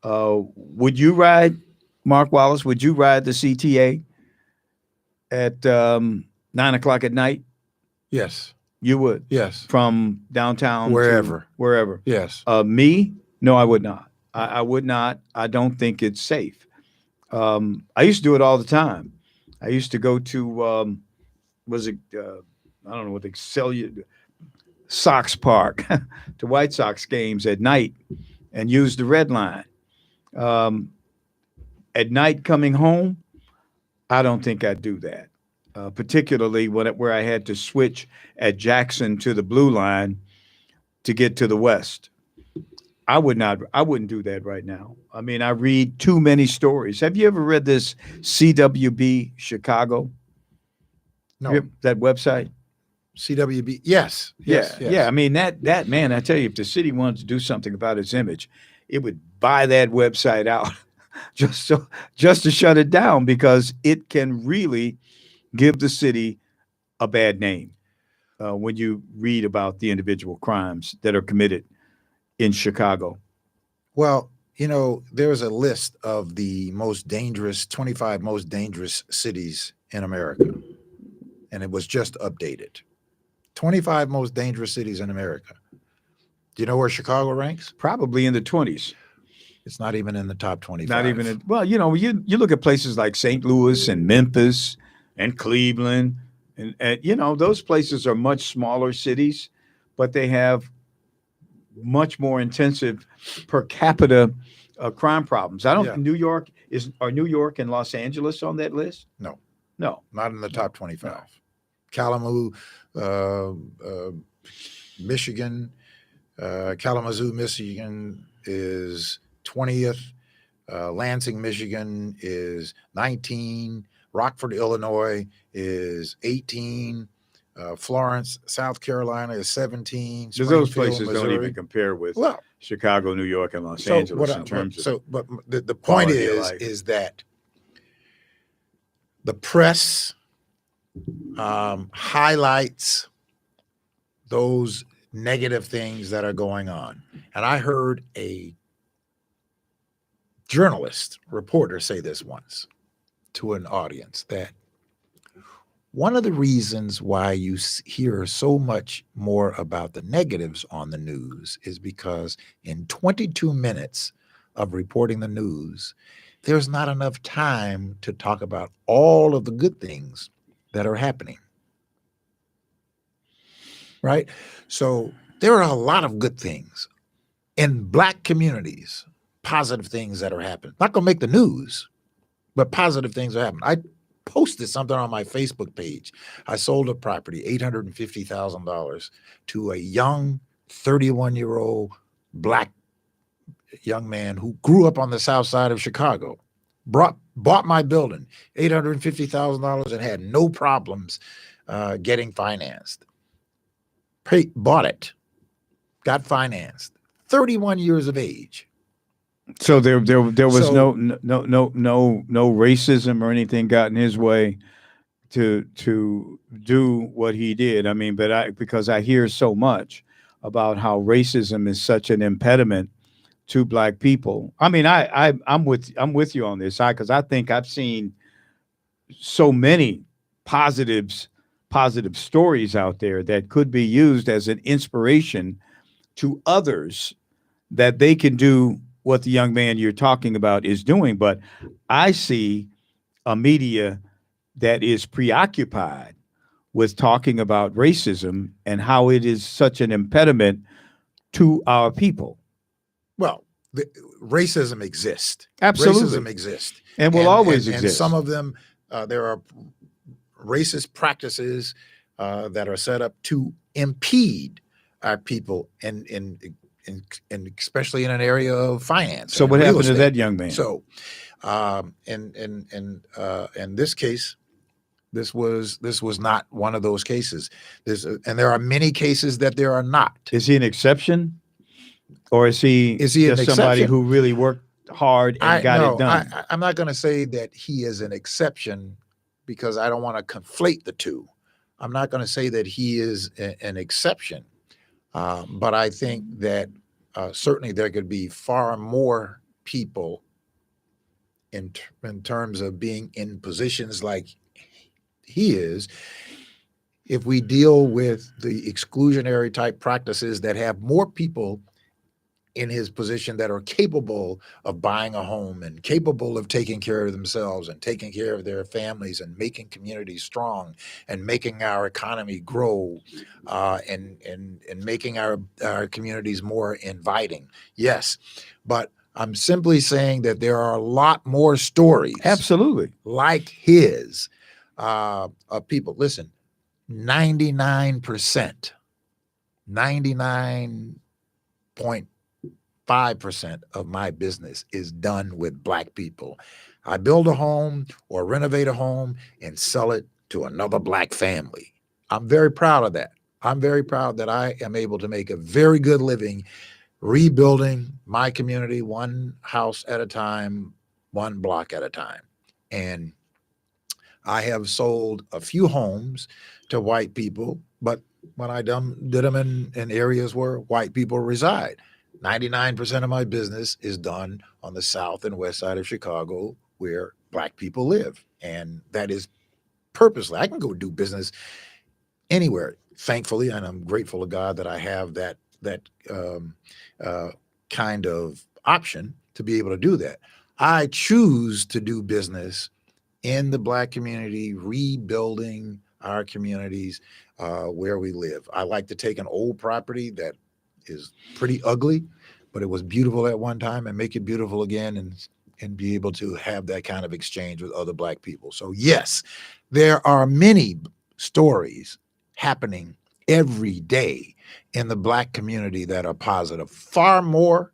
Speaker 2: Would you ride, Mark Wallace, would you ride the CTA at 9 o'clock at night?
Speaker 1: Yes.
Speaker 2: You would?
Speaker 1: Yes.
Speaker 2: From downtown
Speaker 1: wherever.
Speaker 2: Wherever.
Speaker 1: Yes.
Speaker 2: Me? No, I would not. I would not. I don't think it's safe. I used to do it all the time. I used to go to, I don't know what they sell you, Sox Park, to White Sox games at night and use the red line. At night coming home, I don't think I'd do that. Particularly where I had to switch at Jackson to the blue line to get to the west. I wouldn't do that right now. I mean, I read too many stories. Have you ever read this CWB Chicago?
Speaker 1: No,
Speaker 2: That website?
Speaker 1: CWB. Yes,
Speaker 2: Yeah,
Speaker 1: yes,
Speaker 2: yeah. I
Speaker 1: yes.
Speaker 2: mean that man, I tell you, if the city wanted to do something about its image, it would buy that website out just to shut it down because it can really give the city a bad name when you read about the individual crimes that are committed in Chicago.
Speaker 1: Well, there's a list of the 25 most dangerous cities in America, and it was just updated. 25 most dangerous cities in America. Do you know where Chicago ranks?
Speaker 2: Probably in the 20s.
Speaker 1: It's not even in the top
Speaker 2: Not even
Speaker 1: 25.
Speaker 2: in, well, you look at places like St. Louis and Memphis and Cleveland, and those places are much smaller cities, but they have much more intensive per capita crime problems. I don't.
Speaker 1: Yeah.
Speaker 2: New York are New York and Los Angeles on that list?
Speaker 1: No,
Speaker 2: No,
Speaker 1: not in the top
Speaker 2: no.
Speaker 1: 25. Kalamazoo, uh, uh, Michigan, Kalamazoo, Michigan is 20th. Lansing, Michigan is 19. Rockford, Illinois is 18. Florence, South Carolina is 17.
Speaker 2: Because those
Speaker 1: Springfield,
Speaker 2: places don't even
Speaker 1: Missouri.
Speaker 2: compare with
Speaker 1: Well,
Speaker 2: Chicago, New York, and Los
Speaker 1: so
Speaker 2: Angeles in terms of
Speaker 1: but the point
Speaker 2: quality of life.
Speaker 1: is that the press highlights those negative things that are going on. And I heard a reporter say this once to an audience, that one of the reasons why you hear so much more about the negatives on the news is because in 22 minutes of reporting the news, there's not enough time to talk about all of the good things that are happening. Right? So there are a lot of good things in Black communities, positive things that are happening. Not going to make the news, but positive things are happening. I posted something on my Facebook page. I sold a property, $850,000, to a young 31-year-old Black young man who grew up on the south side of Chicago. Bought my building, $850,000, and had no problems getting financed. Bought it, got financed, 31 years of age.
Speaker 2: So there was
Speaker 1: So-
Speaker 2: no racism or anything got in his way to do what he did. I mean, because I hear so much about how racism is such an impediment to Black people. I mean, I'm with you on this, because I think I've seen so many positive stories out there that could be used as an inspiration to others, that they can do what the young man you're talking about is doing. But I see a media that is preoccupied with talking about racism and how it is such an impediment to our people.
Speaker 1: Well, racism exists.
Speaker 2: Absolutely.
Speaker 1: Racism exists.
Speaker 2: And will always
Speaker 1: And
Speaker 2: exist.
Speaker 1: some of them, there are racist practices that are set up to impede our people, and especially in an area of finance.
Speaker 2: So
Speaker 1: and
Speaker 2: what
Speaker 1: real
Speaker 2: happened to
Speaker 1: estate.
Speaker 2: that young man?
Speaker 1: So, in this case, this was not one of those cases. And there are many cases that there are not.
Speaker 2: Is he an exception? Or is he
Speaker 1: an
Speaker 2: just somebody
Speaker 1: exception?
Speaker 2: who really worked hard and got it done?
Speaker 1: I'm not going to say that he is an exception, because I don't want to conflate the two. I'm not going to say that he is an exception, but I think that certainly there could be far more people in terms of being in positions like he is, if we deal with the exclusionary type practices that have more people in his position that are capable of buying a home and capable of taking care of themselves and taking care of their families and making communities strong and making our economy grow, and making our communities more inviting. Yes, but I'm simply saying that there are a lot more stories
Speaker 2: Absolutely.
Speaker 1: like his of people. Listen, 99%, 99.5% 95% of my business is done with Black people. I build a home or renovate a home and sell it to another Black family. I'm very proud of that. I'm very proud that I am able to make a very good living rebuilding my community one house at a time, one block at a time. And I have sold a few homes to white people, but when I did them in areas where white people reside, 99% of my business is done on the south and west side of Chicago where Black people live. And that is purposely. I can go do business anywhere, thankfully, and I'm grateful to God that I have that kind of option to be able to do that. I choose to do business in the Black community, rebuilding our communities where we live. I like to take an old property that is pretty ugly, but it was beautiful at one time, and make it beautiful again, and be able to have that kind of exchange with other Black people. So yes, there are many stories happening every day in the Black community that are positive, far more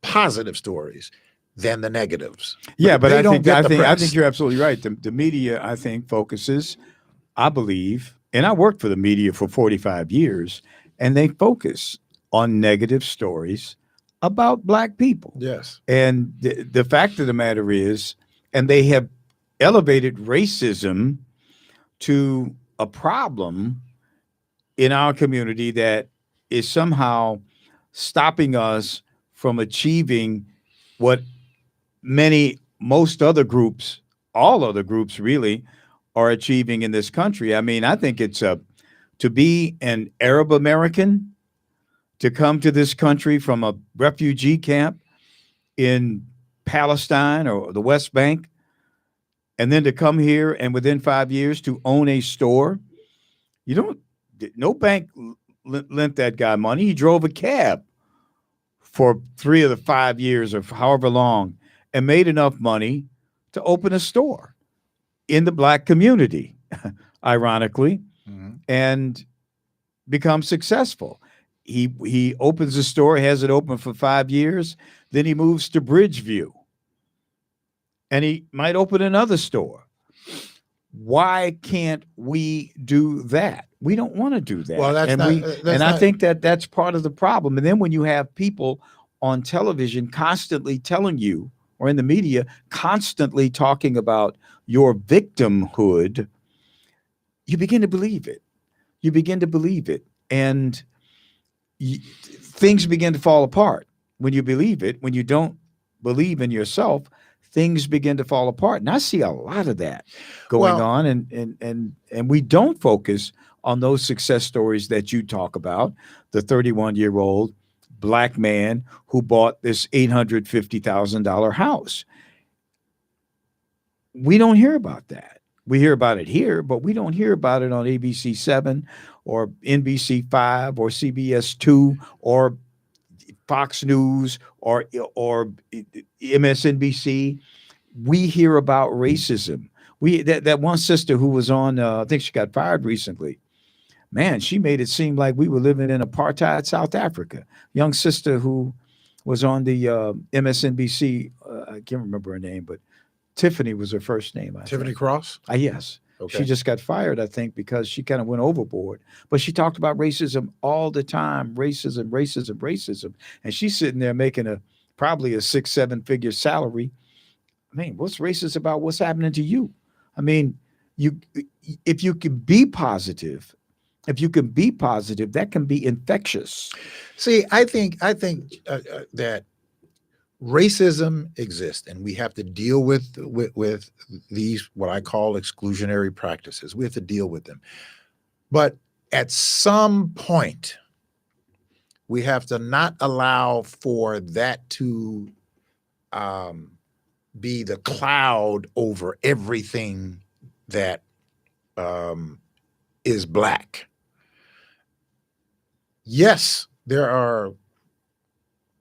Speaker 1: positive stories than the negatives.
Speaker 2: Yeah, but I think
Speaker 1: get the
Speaker 2: I
Speaker 1: press.
Speaker 2: think you're absolutely right. The media, I think, focuses, I believe, and I worked for the media for 45 years, and they focus on negative stories about Black people.
Speaker 1: Yes.
Speaker 2: And the fact of the matter is, and they have elevated racism to a problem in our community that is somehow stopping us from achieving what most other groups, all other groups really, are achieving in this country. I mean, I think it's to be an Arab American, to come to this country from a refugee camp in Palestine or the West Bank, and then to come here and within 5 years to own a store. No bank lent that guy money. He drove a cab for 3 of the 5 years or however long and made enough money to open a store in the Black community, ironically, and become successful. He opens a store, has it open for 5 years, then he moves to Bridgeview, and he might open another store. Why can't we do that? We don't want to do that.
Speaker 1: Well,
Speaker 2: I think that's part of the problem. And then when you have people on television constantly telling you, or in the media constantly talking about your victimhood, you begin to believe it. And things begin to fall apart when you believe it. When you don't believe in yourself, things begin to fall apart. And I see a lot of that going on. And we don't focus on those success stories that you talk about. The 31-year-old Black man who bought this $850,000 house. We don't hear about that. We hear about it here, but we don't hear about it on ABC 7 or NBC 5 or CBS 2 or Fox News or MSNBC. We hear about racism. That one sister who was on, I think she got fired recently. Man, she made it seem like we were living in apartheid South Africa. Young sister who was on the MSNBC, I can't remember her name, but Tiffany was her first name.
Speaker 1: Tiffany Cross?
Speaker 2: Yes.
Speaker 1: Okay.
Speaker 2: She just got fired, I think, because she kind of went overboard. But she talked about racism all the time, racism. And she's sitting there making probably a 6-7 figure salary. I mean, what's racist about what's happening to you? I mean, if you can be positive, that can be infectious.
Speaker 1: See, I think that racism exists, and we have to deal with these, what I call exclusionary practices. We have to deal with them. But at some point, we have to not allow for that to be the cloud over everything that is Black. Yes, there are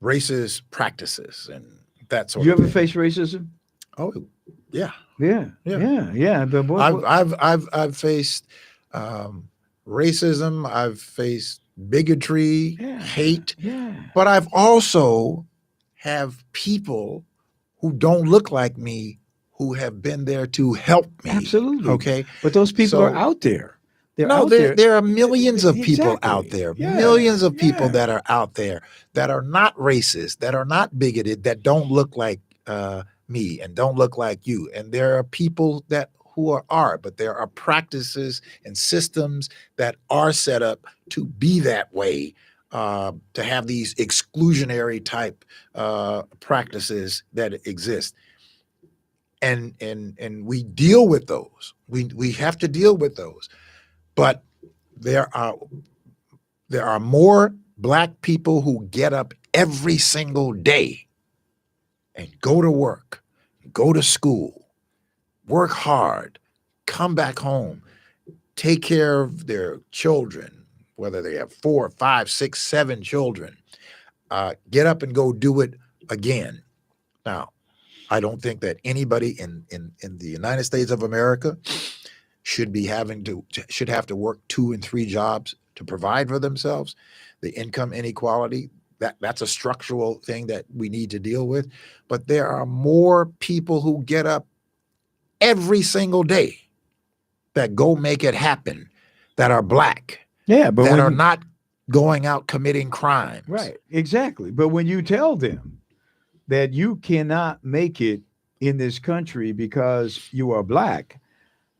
Speaker 1: racist practices and that sort of thing.
Speaker 2: You ever face racism?
Speaker 1: Oh, yeah.
Speaker 2: Yeah. But
Speaker 1: I've faced racism. I've faced bigotry, hate.
Speaker 2: Yeah.
Speaker 1: But I've also have people who don't look like me who have been there to help me.
Speaker 2: Absolutely.
Speaker 1: Okay.
Speaker 2: But those people
Speaker 1: So-
Speaker 2: are out there. They're
Speaker 1: No,
Speaker 2: out
Speaker 1: there are millions of people
Speaker 2: Exactly.
Speaker 1: out there,
Speaker 2: Yeah,
Speaker 1: millions of people
Speaker 2: yeah.
Speaker 1: that are out there that are not racist, that are not bigoted, that don't look like me and don't look like you. And there are people that who are, but there are practices and systems that are set up to be that way, to have these exclusionary type practices that exist. And we deal with those. We have to deal with those. But there are more Black people who get up every single day and go to work, go to school, work hard, come back home, take care of their children, whether they have 4, 5, 6, 7 children, get up and go do it again. Now, I don't think that anybody in the United States of America should have to work 2 and 3 jobs to provide for themselves. The income inequality, that's a structural thing that we need to deal with. But there are more people who get up every single day that go make it happen, that are Black,
Speaker 2: but
Speaker 1: that
Speaker 2: when
Speaker 1: are
Speaker 2: you,
Speaker 1: not going out committing crimes.
Speaker 2: right, exactly. But when you tell them that you cannot make it in this country because you are Black,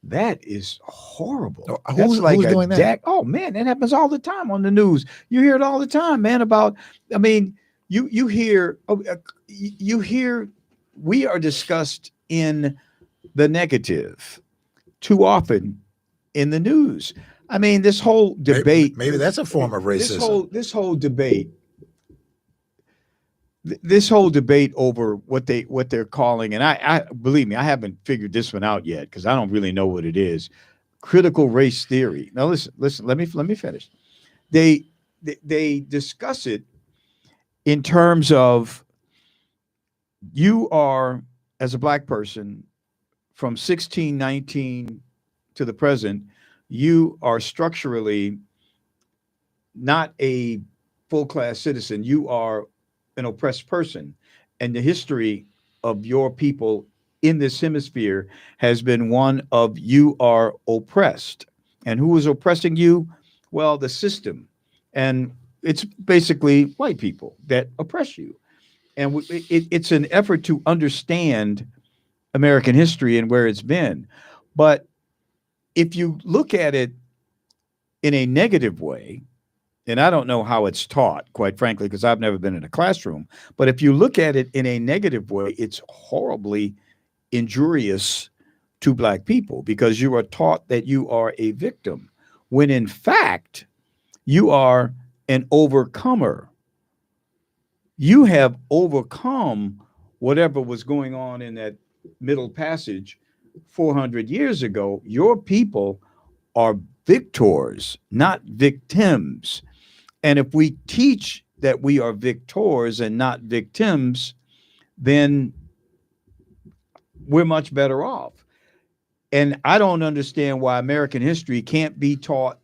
Speaker 2: that is horrible.
Speaker 1: Oh,
Speaker 2: That's like
Speaker 1: who's
Speaker 2: a
Speaker 1: doing that?
Speaker 2: Oh man, that happens all the time on the news. You hear it all the time, man. About, I mean, you hear we are discussed in the negative too often in the news. I mean, this whole debate.
Speaker 1: Maybe that's a form of racism.
Speaker 2: This whole debate. This whole debate over what they're calling, and I believe me, I haven't figured this one out yet because I don't really know what it is. Critical race theory. Now listen. Let me finish. They discuss it in terms of you are, as a Black person from 1619 to the present, you are structurally not a full class citizen. You are an oppressed person, and the history of your people in this hemisphere has been one of you are oppressed. And who is oppressing you? Well, the system, and it's basically white people that oppress you. And it's an effort to understand American history and where it's been. But if you look at it in a negative way, and I don't know how it's taught, quite frankly, because I've never been in a classroom. But if you look at it in a negative way, it's horribly injurious to Black people because you are taught that you are a victim, when in fact, you are an overcomer. You have overcome whatever was going on in that Middle Passage 400 years ago. Your people are victors, not victims. And if we teach that we are victors and not victims, then we're much better off. And I don't understand why American history can't be taught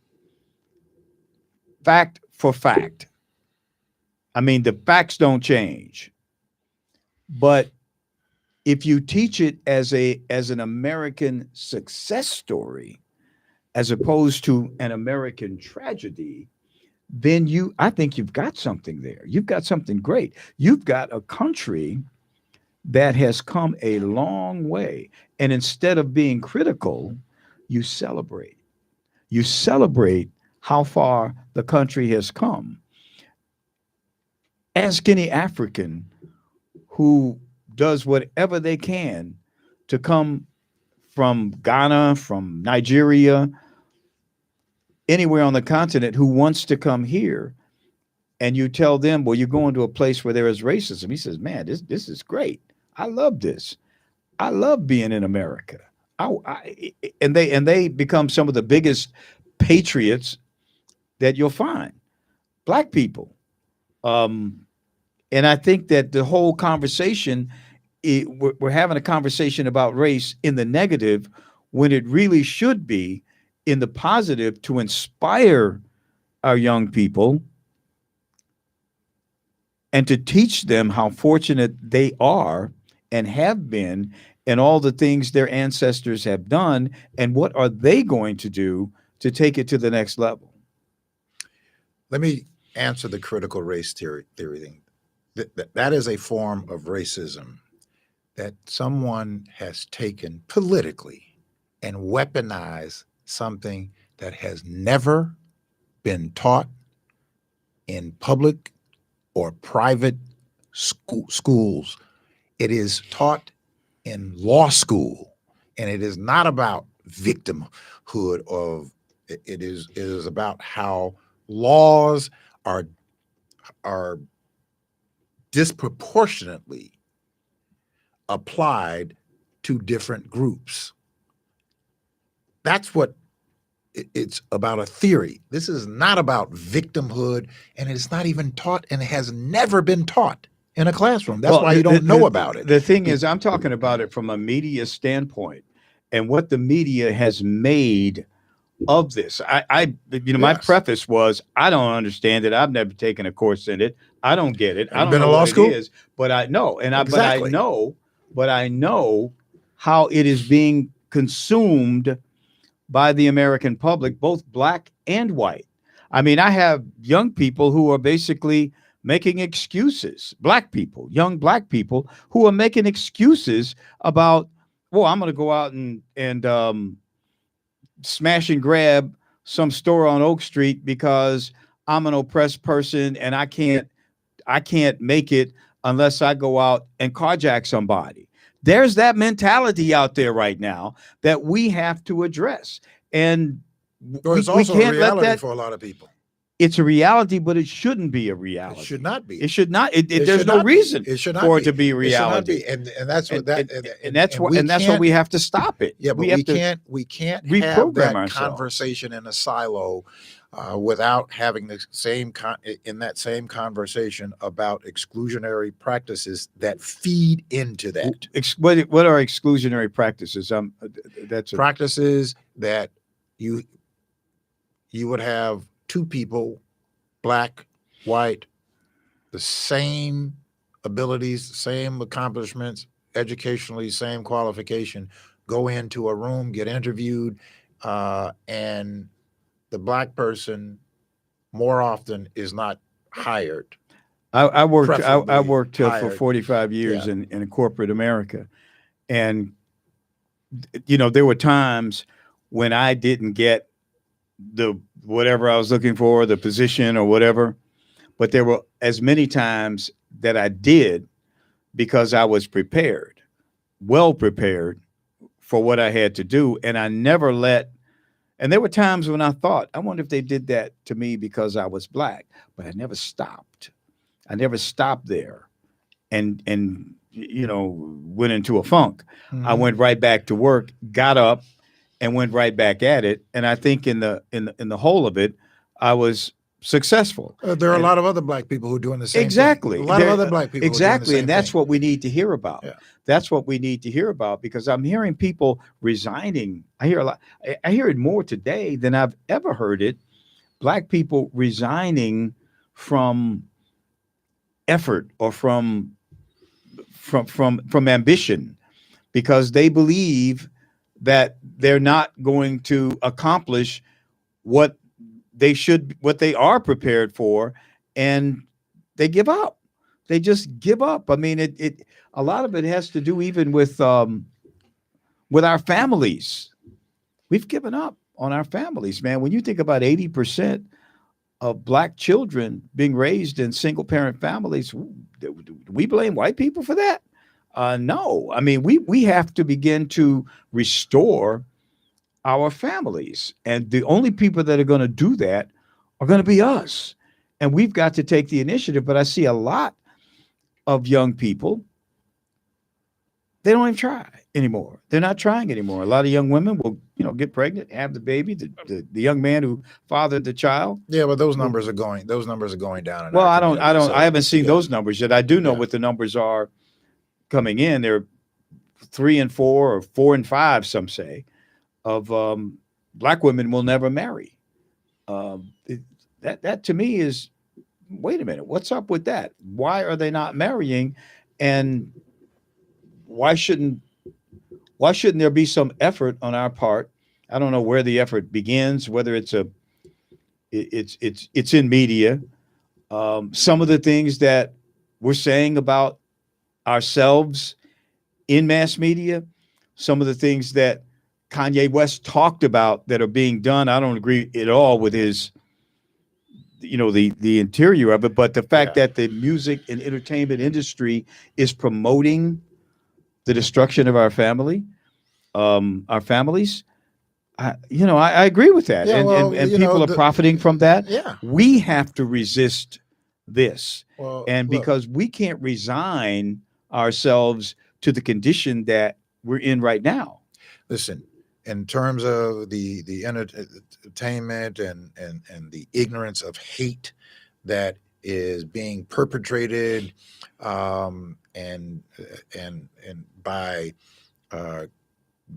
Speaker 2: fact for fact. I mean, the facts don't change. But if you teach it as an American success story, as opposed to an American tragedy, then I think you've got something there. You've got something great. You've got a country that has come a long way. And instead of being critical, you celebrate. You celebrate how far the country has come. Ask any African who does whatever they can to come from Ghana, from Nigeria, anywhere on the continent, who wants to come here, and you tell them, well, you're going to a place where there is racism. He says, man, this is great. I love this. I love being in America. And they become some of the biggest patriots that you'll find. Black people. And I think that the whole conversation, we're having a conversation about race in the negative when it really should be in the positive, to inspire our young people and to teach them how fortunate they are and have been, and all the things their ancestors have done, and what are they going to do to take it to the next level.
Speaker 1: Let me answer the critical race theory thing. That is a form of racism that someone has taken politically and weaponized something that has never been taught in public or private schools. It is taught in law school, and it is not about victimhood of it is about how laws are disproportionately applied to different groups. That's what it's about, a theory. This is not about victimhood, and it's not even taught, and it has never been taught in a classroom. That's why you don't know about it.
Speaker 2: The thing is, I'm talking about it from a media standpoint and what the media has made of this. My preface was, I don't understand it. I've never taken a course in it. I don't get it. I don't know what it is, but I know, but I know how it is being consumed by the American public, both black and white. I mean, I have young people who are basically making excuses, young black people who are making excuses about, well, I'm going to go out and smash and grab some store on Oak Street because I'm an oppressed person and I can't make it unless I go out and carjack somebody. There's that mentality out there right now that we have to address. And
Speaker 1: it's also a reality for a lot of people.
Speaker 2: It's a reality, but it shouldn't be a reality.
Speaker 1: It should not be.
Speaker 2: It should not. There's no reason for it to be a reality.
Speaker 1: And that's what
Speaker 2: that's why we have to stop it.
Speaker 1: Yeah, but we can't have that conversation in a silo without having the same in that same conversation about exclusionary practices that feed into that.
Speaker 2: What are exclusionary practices?
Speaker 1: Practices that you would have two people, black, white, the same abilities, same accomplishments, educationally, same qualification, go into a room, get interviewed, and the black person more often is not hired.
Speaker 2: I worked for 45 years in corporate America, and there were times when I didn't get the whatever I was looking for, the position or whatever, but there were as many times that I did because I was prepared, well prepared for what I had to do, and I never let. And there were times when I thought, I wonder if they did that to me because I was black, but I never stopped. I never stopped there and went into a funk. Mm-hmm. I went right back to work, got up and went right back at it. And I think in the whole of it, I was successful.
Speaker 1: There are a lot of other black people who are doing the same
Speaker 2: exactly.
Speaker 1: thing. A lot of other black people
Speaker 2: exactly. And that's
Speaker 1: thing.
Speaker 2: What we need to hear about.
Speaker 1: Yeah.
Speaker 2: That's what we need to hear about, because I'm hearing people resigning. I hear a lot. I hear it more today than I've ever heard it. Black people resigning from effort or from ambition because they believe that they're not going to accomplish what they are prepared for, and they give up. They just give up. I mean, it a lot of it has to do even with our families. We've given up on our families, man. When you think about 80% of black children being raised in single parent families, do we blame white people for that? No. I mean, we have to begin to restore our families. And the only people that are going to do that are going to be us. And we've got to take the initiative. But I see a lot of young people, they don't even try anymore. They're not trying anymore. A lot of young women will, get pregnant, have the baby. The young man who fathered the child.
Speaker 1: Yeah, but those numbers are going down.
Speaker 2: Well, I haven't seen those numbers yet. I do know what the numbers are coming in. They're 3 and 4 or 4 and 5, some say, of black women will never marry. That to me is wait a minute, what's up with that? Why are they not marrying? And why shouldn't why shouldn't there be some effort on our part? I don't know where the effort begins, whether it's in media. Some of the things that we're saying about ourselves in mass media, some of the things that Kanye West talked about that are being done, I don't agree at all with his, the interior of it, but the fact
Speaker 1: Yeah.
Speaker 2: that the music and entertainment industry is promoting the destruction of our families. I agree with that,
Speaker 1: Yeah,
Speaker 2: and people are profiting from that.
Speaker 1: yeah.
Speaker 2: We have to resist this,
Speaker 1: Well,
Speaker 2: and
Speaker 1: look,
Speaker 2: because we can't resign ourselves to the condition that we're in right now.
Speaker 1: listen, in terms of the entertainment and the ignorance of hate that is being perpetrated, and by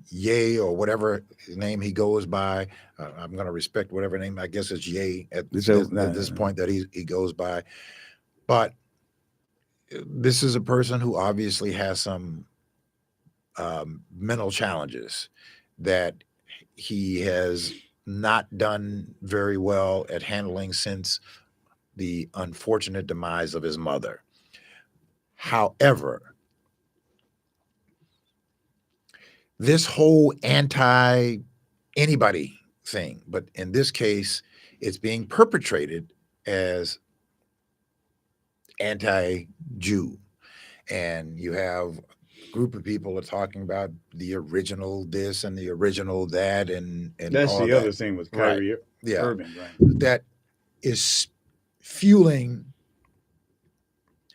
Speaker 1: Ye, or whatever name he goes by. I'm going to respect whatever name, I guess it's Ye at this point that he goes by. But this is a person who obviously has some mental challenges that he has not done very well at handling since the unfortunate demise of his mother. However, this whole anti anybody thing, but in this case, it's being perpetrated as anti-Jew. And you have a group of people are talking about the original this and the original that, and
Speaker 2: That's
Speaker 1: all
Speaker 2: the
Speaker 1: of
Speaker 2: other
Speaker 1: that.
Speaker 2: thing with
Speaker 1: Right.
Speaker 2: Kyrie
Speaker 1: Yeah.
Speaker 2: Irving, right?
Speaker 1: That is fueling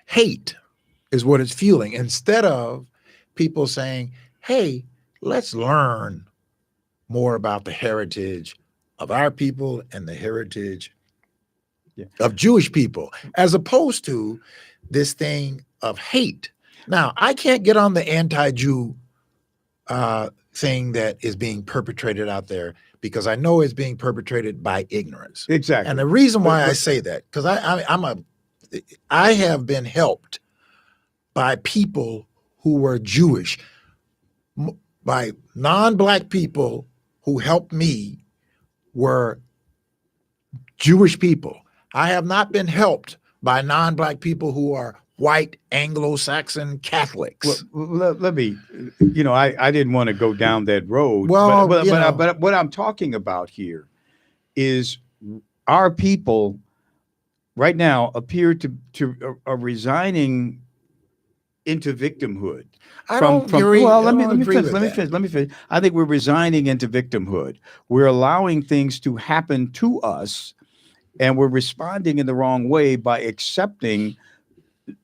Speaker 1: hate, is what it's fueling, instead of people saying, hey, let's learn more about the heritage of our people and the heritage of Jewish people, as opposed to this thing of hate. Now, I can't get on the anti-Jew thing that is being perpetrated out there, because I know it's being perpetrated by ignorance.
Speaker 2: Exactly.
Speaker 1: And the reason why I say that, because I have been helped by people who were Jewish, by non-black people who helped me were Jewish people. I have not been helped by non-black people who are white Anglo-Saxon Catholics.
Speaker 2: Well, let me, I didn't want to go down that road.
Speaker 1: Well,
Speaker 2: but what I'm talking about here is our people right now appear to are resigning into victimhood.
Speaker 1: I don't agree.
Speaker 2: Well,
Speaker 1: let
Speaker 2: let me finish. I think we're resigning into victimhood. We're allowing things to happen to us, and we're responding in the wrong way by accepting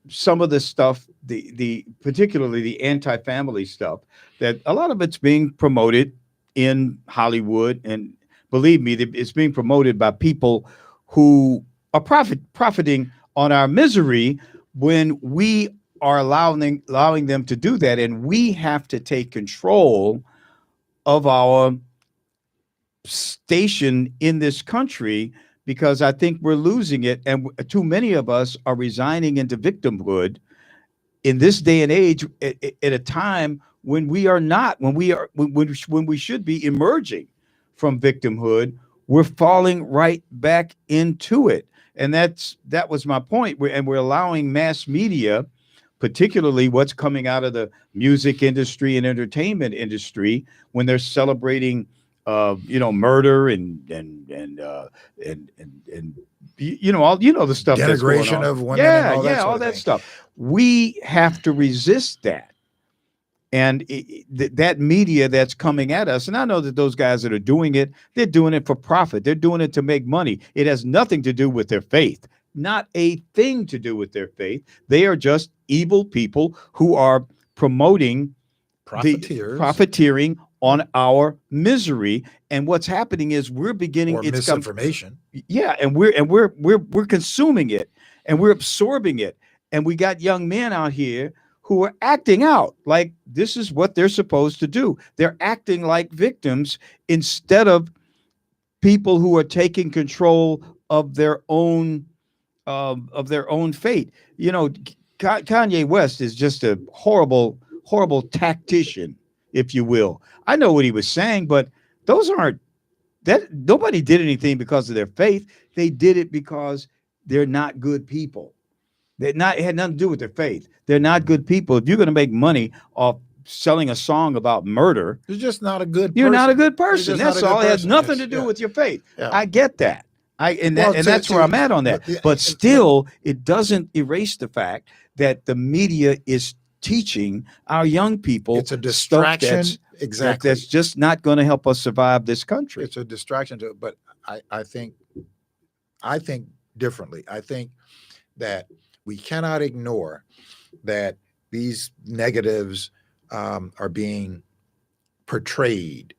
Speaker 2: some of the stuff, the particularly the anti-family stuff, that a lot of it's being promoted in Hollywood, and believe me, it's being promoted by people who are profiting on our misery when we are allowing them to do that, and we have to take control of our station in this country, because I think we're losing it, and too many of us are resigning into victimhood in this day and age at a time when we are not, when we should be emerging from victimhood. We're falling right back into it, and that was my point. We're allowing mass media, particularly what's coming out of the music industry and entertainment industry, when they're celebrating murder and all the stuff that's going
Speaker 1: denigration
Speaker 2: on.
Speaker 1: of women, and all that sort
Speaker 2: all
Speaker 1: of
Speaker 2: that
Speaker 1: thing.
Speaker 2: stuff. We have to resist that, and that media that's coming at us. And I know that those guys that are doing it, they're doing it for profit. They're doing it to make money. It has nothing to do with their faith. Not a thing to do with their faith. They are just evil people who are promoting profiteering on our misery. And what's happening is we're beginning
Speaker 1: or misinformation.
Speaker 2: And we're consuming it, and we're absorbing it. And we got young men out here who are acting out like this is what they're supposed to do. They're acting like victims instead of people who are taking control of their own of their own fate. You know, Kanye West is just a horrible, horrible tactician, if you will. I know what he was saying, but those aren't that nobody did anything because of their faith. They did it because they're not good people. It had nothing to do with their faith. They're not good people. If you're going to make money off selling a song about murder,
Speaker 1: You're just not a good
Speaker 2: you're
Speaker 1: person.
Speaker 2: not a good
Speaker 1: You're
Speaker 2: person.
Speaker 1: just not a
Speaker 2: That's
Speaker 1: good
Speaker 2: all. It has
Speaker 1: person.
Speaker 2: nothing
Speaker 1: Yes.
Speaker 2: to do
Speaker 1: Yeah.
Speaker 2: with your faith.
Speaker 1: Yeah.
Speaker 2: I get that.
Speaker 1: Well,
Speaker 2: That's where I'm at on that. But
Speaker 1: but-
Speaker 2: still, it doesn't erase the fact that the media is teaching our young people
Speaker 1: It's a
Speaker 2: stuff
Speaker 1: distraction. Exactly.
Speaker 2: that's just not going to help us survive this country.
Speaker 1: It's a distraction to it. But I think differently. I think that we cannot ignore that these negatives are being portrayed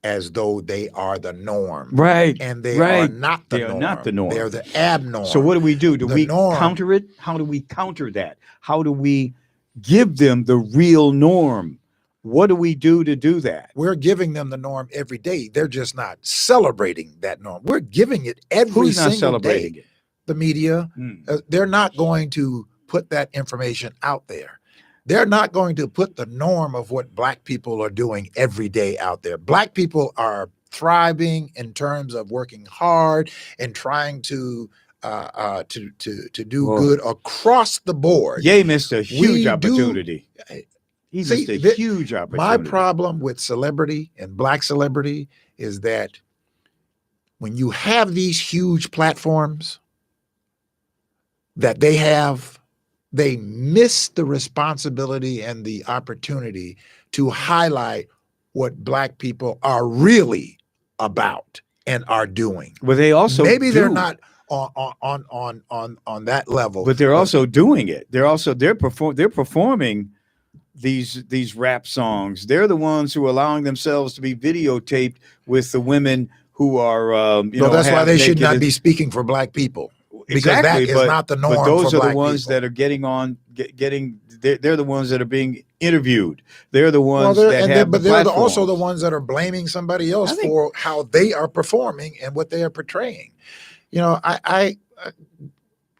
Speaker 1: as though they are the norm.
Speaker 2: Right.
Speaker 1: And they
Speaker 2: right.
Speaker 1: are not the
Speaker 2: They
Speaker 1: norm.
Speaker 2: are not the norm.
Speaker 1: They're the abnorm.
Speaker 2: So what do we do? Do
Speaker 1: The
Speaker 2: we
Speaker 1: norm.
Speaker 2: counter it? How do we counter that? How do we give them the real norm? What do we do to do that?
Speaker 1: We're giving them the norm every day. They're just not celebrating that norm. We're giving it every
Speaker 2: Who's not
Speaker 1: single
Speaker 2: celebrating
Speaker 1: day.
Speaker 2: it?
Speaker 1: The media, they're not going to put that information out there. They're not going to put the norm of what Black people are doing every day out there. Black people are thriving in terms of working hard and trying to do good across the board.
Speaker 2: Ye missed a huge opportunity. He
Speaker 1: See,
Speaker 2: missed a huge opportunity.
Speaker 1: My problem with celebrity and Black celebrity is that when you have these huge platforms that they have, they miss the responsibility and the opportunity to highlight what Black people are really about and are doing.
Speaker 2: Well, they also
Speaker 1: they're not on that level,
Speaker 2: but they're also doing it. They're performing these rap songs. They're the ones who are allowing themselves to be videotaped with the women who are
Speaker 1: that's why they should not be speaking for Black people.
Speaker 2: Exactly,
Speaker 1: because that is not the norm.
Speaker 2: But those
Speaker 1: for
Speaker 2: are
Speaker 1: Black
Speaker 2: the ones
Speaker 1: people.
Speaker 2: that are getting on, they're the ones that are being interviewed. They're the ones that have
Speaker 1: but
Speaker 2: the
Speaker 1: they're
Speaker 2: platforms.
Speaker 1: also the ones that are blaming somebody else for how they are performing and what they are portraying. You know, I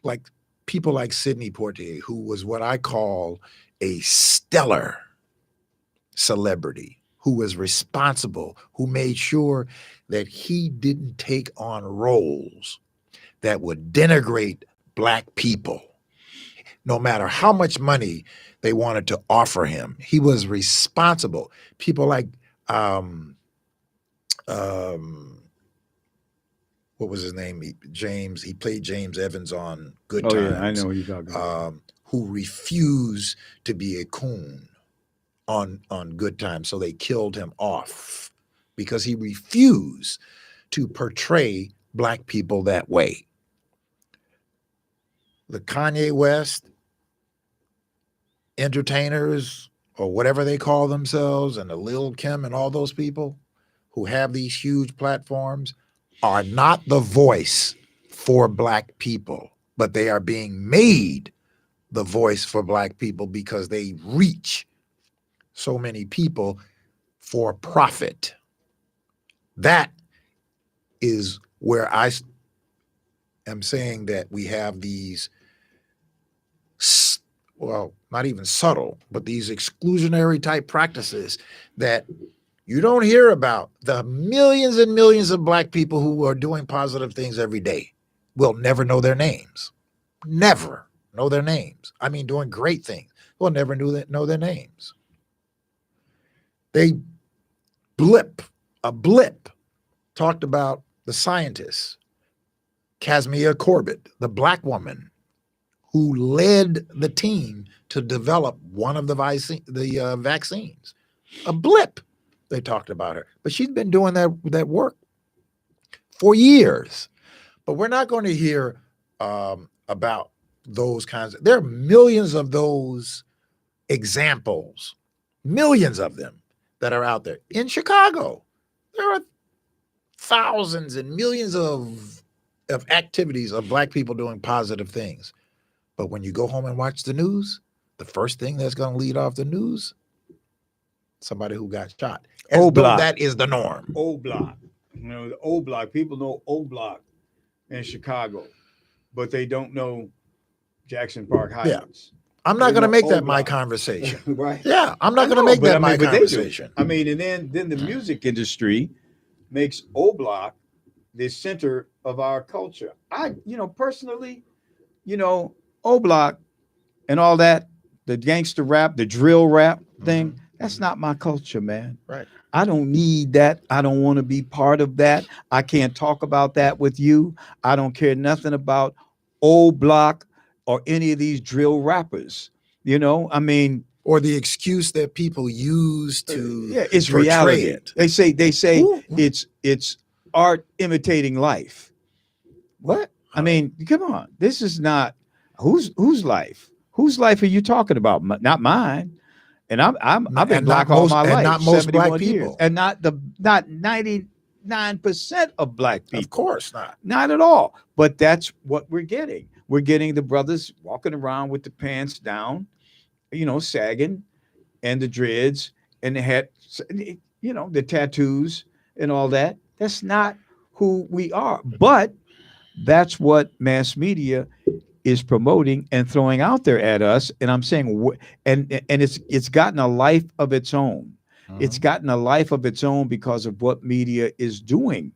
Speaker 1: like people like Sidney Poitier, who was what I call a stellar celebrity, who was responsible, who made sure that he didn't take on roles that would denigrate Black people. No matter how much money they wanted to offer him, he was responsible. People like what was his name? James. He played James Evans on Good Times.
Speaker 2: Yeah, I know what you're talking about.
Speaker 1: Who refused to be a coon on Good Times, so they killed him off because he refused to portray Black people that way. The Kanye West entertainers, or whatever they call themselves, and the Lil Kim and all those people who have these huge platforms, are not the voice for Black people, but they are being made the voice for Black people because they reach so many people for profit. That is where I am saying that we have these, well, not even subtle, but these exclusionary type practices that you don't hear about. The millions and millions of Black people who are doing positive things every day will never know their names. Never know their names. I mean, doing great things. We'll never know their names. They a blip, talked about the scientist, Casimir Corbett, the Black woman who led the team to develop one of the vaccines. A blip. They talked about her, but she's been doing that work for years. But we're not going to hear about those kinds. There are millions of those examples, millions of them that are out there. In Chicago, there are thousands and millions of activities of Black people doing positive things. But when you go home and watch the news, the first thing that's going to lead off the news, somebody who got shot. As though that is the norm.
Speaker 2: O Block. You know, the O Block. People know O Block in Chicago. but they don't know Jackson Park
Speaker 1: Yeah.
Speaker 2: Heights.
Speaker 1: I'm
Speaker 2: They
Speaker 1: not going to
Speaker 2: know
Speaker 1: make
Speaker 2: O
Speaker 1: that my
Speaker 2: Block.
Speaker 1: conversation.
Speaker 2: Right.
Speaker 1: Yeah, I'm
Speaker 2: I
Speaker 1: not going to
Speaker 2: know,
Speaker 1: make
Speaker 2: but
Speaker 1: that
Speaker 2: I mean,
Speaker 1: my
Speaker 2: but they do.
Speaker 1: conversation.
Speaker 2: I mean, and then the music industry makes O Block the center of our culture. Personally, you know, O Block and all that, the gangster rap, the drill rap thing, that's not my culture, man.
Speaker 1: Right.
Speaker 2: I don't need that. I don't want to be part of that. I can't talk about that with you. I don't care nothing about O Block or any of these drill rappers. I mean,
Speaker 1: Or the excuse that people use to
Speaker 2: yeah, it's
Speaker 1: portray
Speaker 2: reality.
Speaker 1: it.
Speaker 2: They say
Speaker 1: Who-
Speaker 2: it's art imitating life. What? I
Speaker 1: All right.
Speaker 2: mean, come on. This is not whose life? Whose life are you talking about? Not mine. And I've been
Speaker 1: And not
Speaker 2: black all
Speaker 1: most
Speaker 2: my
Speaker 1: and
Speaker 2: life,
Speaker 1: not most black
Speaker 2: 71 years.
Speaker 1: people.
Speaker 2: And not 99% of black
Speaker 1: Of
Speaker 2: people.
Speaker 1: course not.
Speaker 2: Not at all. But that's what we're getting. We're getting the brothers walking around with the pants down, sagging, and the dreads and the hat, the tattoos and all that. That's not who we are. But that's what mass media is promoting and throwing out there at us. And I'm saying, and it's gotten a life of its own. It's gotten a life of its own because of what media is doing,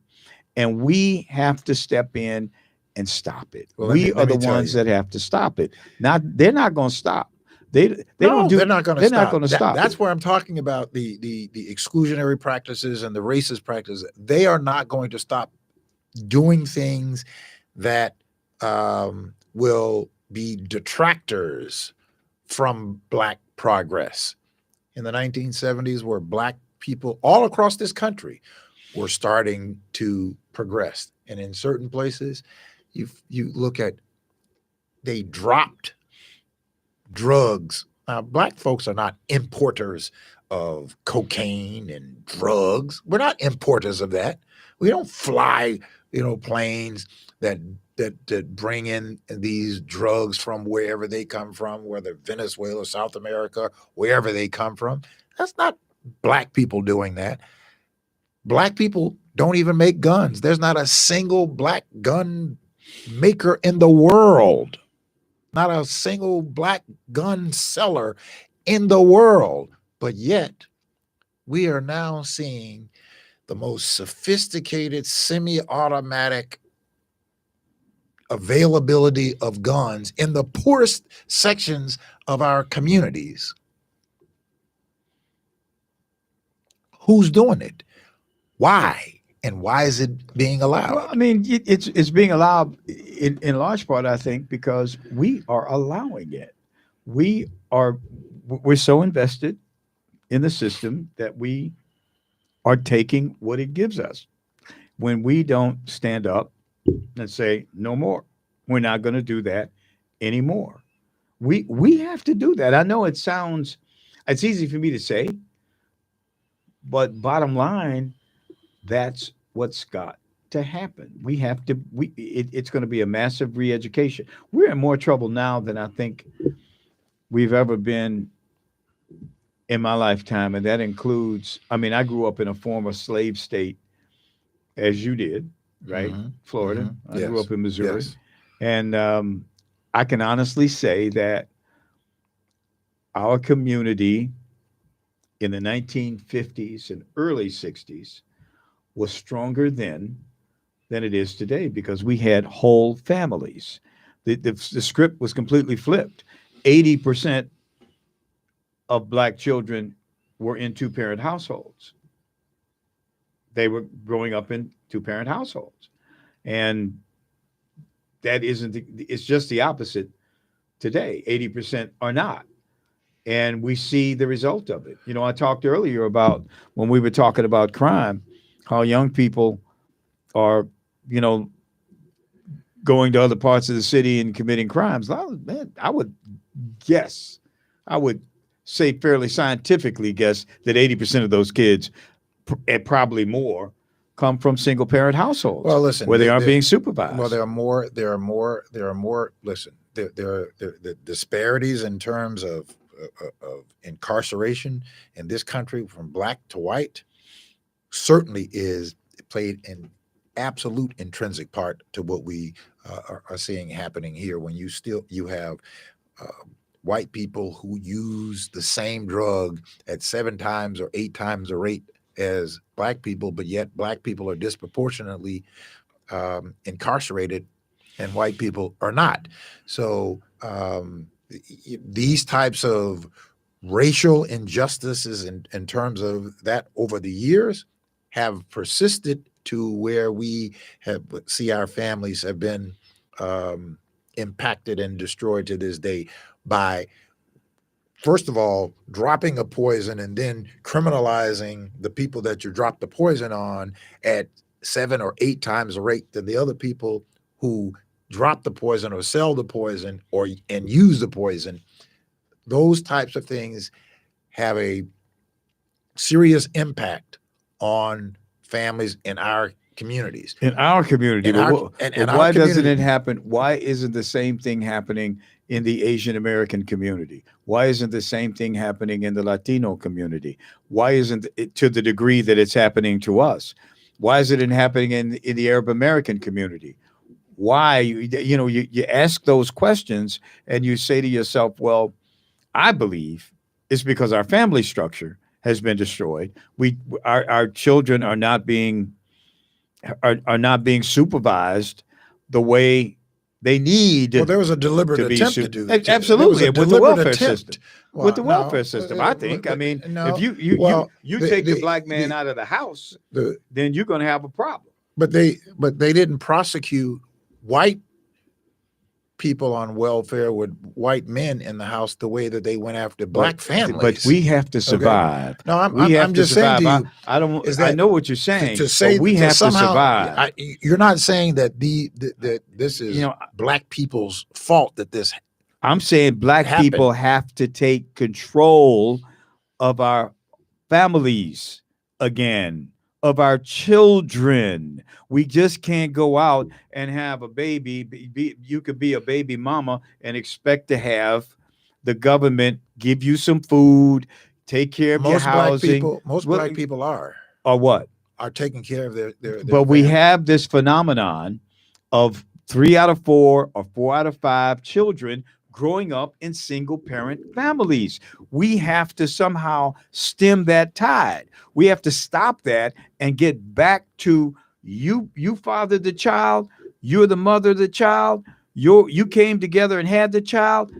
Speaker 2: and we have to step in and stop it.
Speaker 1: Well,
Speaker 2: We are
Speaker 1: let
Speaker 2: the
Speaker 1: me tell
Speaker 2: ones
Speaker 1: you.
Speaker 2: that have to stop it. Not they're not going to stop. They don't
Speaker 1: No,
Speaker 2: do.
Speaker 1: they're not going to
Speaker 2: They're
Speaker 1: stop.
Speaker 2: not going to stop.
Speaker 1: That's where I'm talking about the exclusionary practices and the racist practices. They are not going to stop doing things that will be detractors from black progress. In the 1970s, where black people all across this country were starting to progress, and in certain places, you look at, they dropped drugs. Now, black folks are not importers of cocaine and drugs. We're not importers of that. We don't fly, planes that bring in these drugs from wherever they come from, whether Venezuela, South America, wherever they come from. That's not black people doing that. Black people don't even make guns. There's not a single black gun maker in the world. Not a single black gun seller in the world. But yet, we are now seeing the most sophisticated semi-automatic availability of guns in the poorest sections of our communities. Who's doing it? Why? And why is it being allowed?
Speaker 2: Well, I mean, it's being allowed in large part, I think, because we are allowing it. We're so invested in the system that we are taking what it gives us. When we don't stand up and say no more, we're not going to do that anymore. We have to do that. I know it's easy for me to say, but bottom line, that's what's got to happen. We have to. It's going to be a massive re-education. We're in more trouble now than I think we've ever been in my lifetime, and that includes. I mean, I grew up in a former slave state, as you did, right? Florida. I grew up in Missouri,
Speaker 1: Yes.
Speaker 2: and I can honestly say that our community in the 1950s and early 60s was stronger then than it is today because we had whole families. The script was completely flipped. 80% of black children were in two parent households. They were growing up in two parent households. And that it's just the opposite today. 80% are not. And we see the result of it. I talked earlier about when we were talking about crime, how young people are, you know, going to other parts of the city and committing crimes. Man, guess, I would say fairly scientifically guess that 80% of those kids, and probably more, come from single parent households.
Speaker 1: Well, listen,
Speaker 2: where they aren't being supervised.
Speaker 1: Well, there are more. Listen, there are the disparities in terms of incarceration in this country from black to white certainly is played in absolute intrinsic part to what we are seeing happening here. When you have white people who use the same drug at 7 times or 8 times the rate as black people, but yet black people are disproportionately incarcerated and white people are not. So these types of racial injustices in terms of that over the years have persisted to where we see our families have been impacted and destroyed to this day by, first of all, dropping a poison and then criminalizing the people that you drop the poison on at 7 or 8 times the rate than the other people who drop the poison or sell the poison and use the poison. Those types of things have a serious impact on families in our communities.
Speaker 2: In our community. Why doesn't it happen? Why isn't the same thing happening in the Asian American community? Why isn't the same thing happening in the Latino community? Why isn't it to the degree that it's happening to us? Why isn't it happening in the Arab American community? Why? You ask those questions and you say to yourself, well, I believe it's because our family structure has been destroyed. Our children are not being supervised the way they need.
Speaker 1: Well, there was a deliberate attempt to do that.
Speaker 2: Absolutely, with the welfare system. With the welfare system, I think. If you take the black man out of the house, then you're going to have a problem.
Speaker 1: But they didn't prosecute white people on welfare with white men in the house the way that they went after black families.
Speaker 2: But we have to survive.
Speaker 1: Okay. No, I'm just saying to you.
Speaker 2: I know what you're saying.
Speaker 1: To say
Speaker 2: we have to survive.
Speaker 1: You're not saying that that this is black people's fault that this.
Speaker 2: I'm saying black people have to take control of our families again, of our children. We just can't go out and have a baby. You could be a baby mama and expect to have the government give you some food, take care of your housing.
Speaker 1: Most black people are
Speaker 2: what?
Speaker 1: Are taking care of their
Speaker 2: But we have this phenomenon of 3 out of 4 or 4 out of 5 children growing up in single parent families. We have to somehow stem that tide. We have to stop that and get back to you fathered the child, you're the mother of the child, you came together and had the child,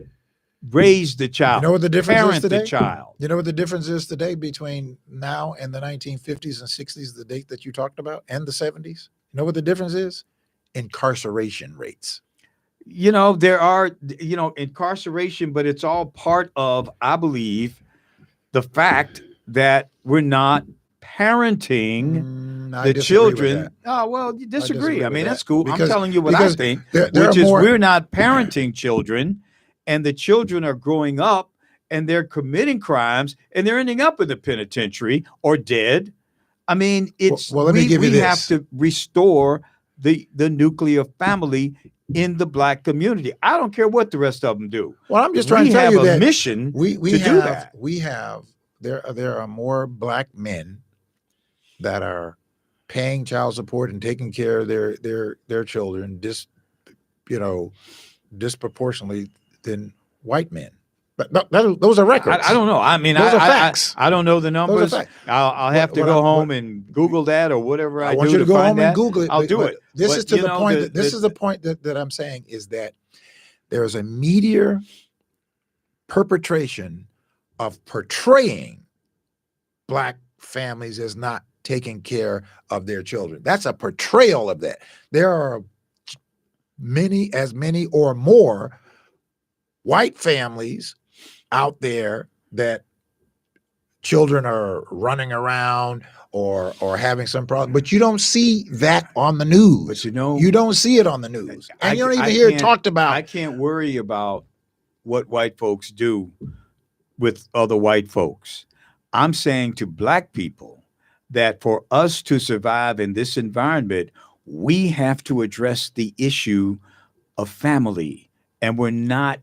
Speaker 2: raised the child.
Speaker 1: You know what the difference is today?
Speaker 2: The child.
Speaker 1: You know what the difference is today between now and the 1950s and 60s, the date that you talked about, and the 70s? You know what the difference is? Incarceration rates.
Speaker 2: There are, incarceration, but it's all part of, I believe, the fact that we're not parenting the children. Oh, well, you disagree. That's cool. Because, I'm telling you what I think, we're not parenting children, and the children are growing up and they're committing crimes and they're ending up in the penitentiary or dead. It's we have to restore the nuclear family in the black community. I don't care what the rest of them do.
Speaker 1: Well, I'm just trying to tell you that
Speaker 2: we have a mission to do that.
Speaker 1: There are more black men that are paying child support and taking care of their children disproportionately than white men. But those are records.
Speaker 2: I don't know.
Speaker 1: Those are facts.
Speaker 2: I don't know the numbers. I'll have to go home and Google that or whatever I do.
Speaker 1: I want you to go home and Google it.
Speaker 2: I'll do it.
Speaker 1: This is to the point. This is the point that I'm saying is that there is a media perpetration of portraying black families as not taking care of their children. That's a portrayal of that. There are many or more white families out there that children are running around or having some problem, but you don't see that on the news.
Speaker 2: But
Speaker 1: you don't see it on the news, and you don't even hear it talked about.
Speaker 2: I can't worry about what white folks do with other white folks. I'm saying to black people that for us to survive in this environment, we have to address the issue of family, and we're not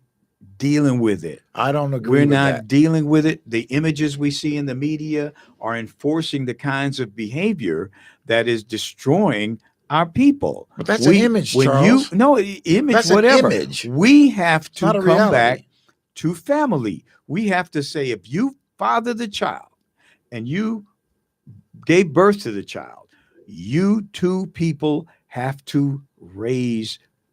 Speaker 2: dealing with it.
Speaker 1: I don't agree with that.
Speaker 2: We're not dealing with it. The images we see in the media are enforcing the kinds of behavior that is destroying our people.
Speaker 1: But that's an image,
Speaker 2: when
Speaker 1: Charles.
Speaker 2: Image,
Speaker 1: That's an
Speaker 2: whatever.
Speaker 1: image.
Speaker 2: We have to
Speaker 1: not a
Speaker 2: come
Speaker 1: reality.
Speaker 2: back to family. We have to say, if you father the child and you gave birth to the child, you two people have to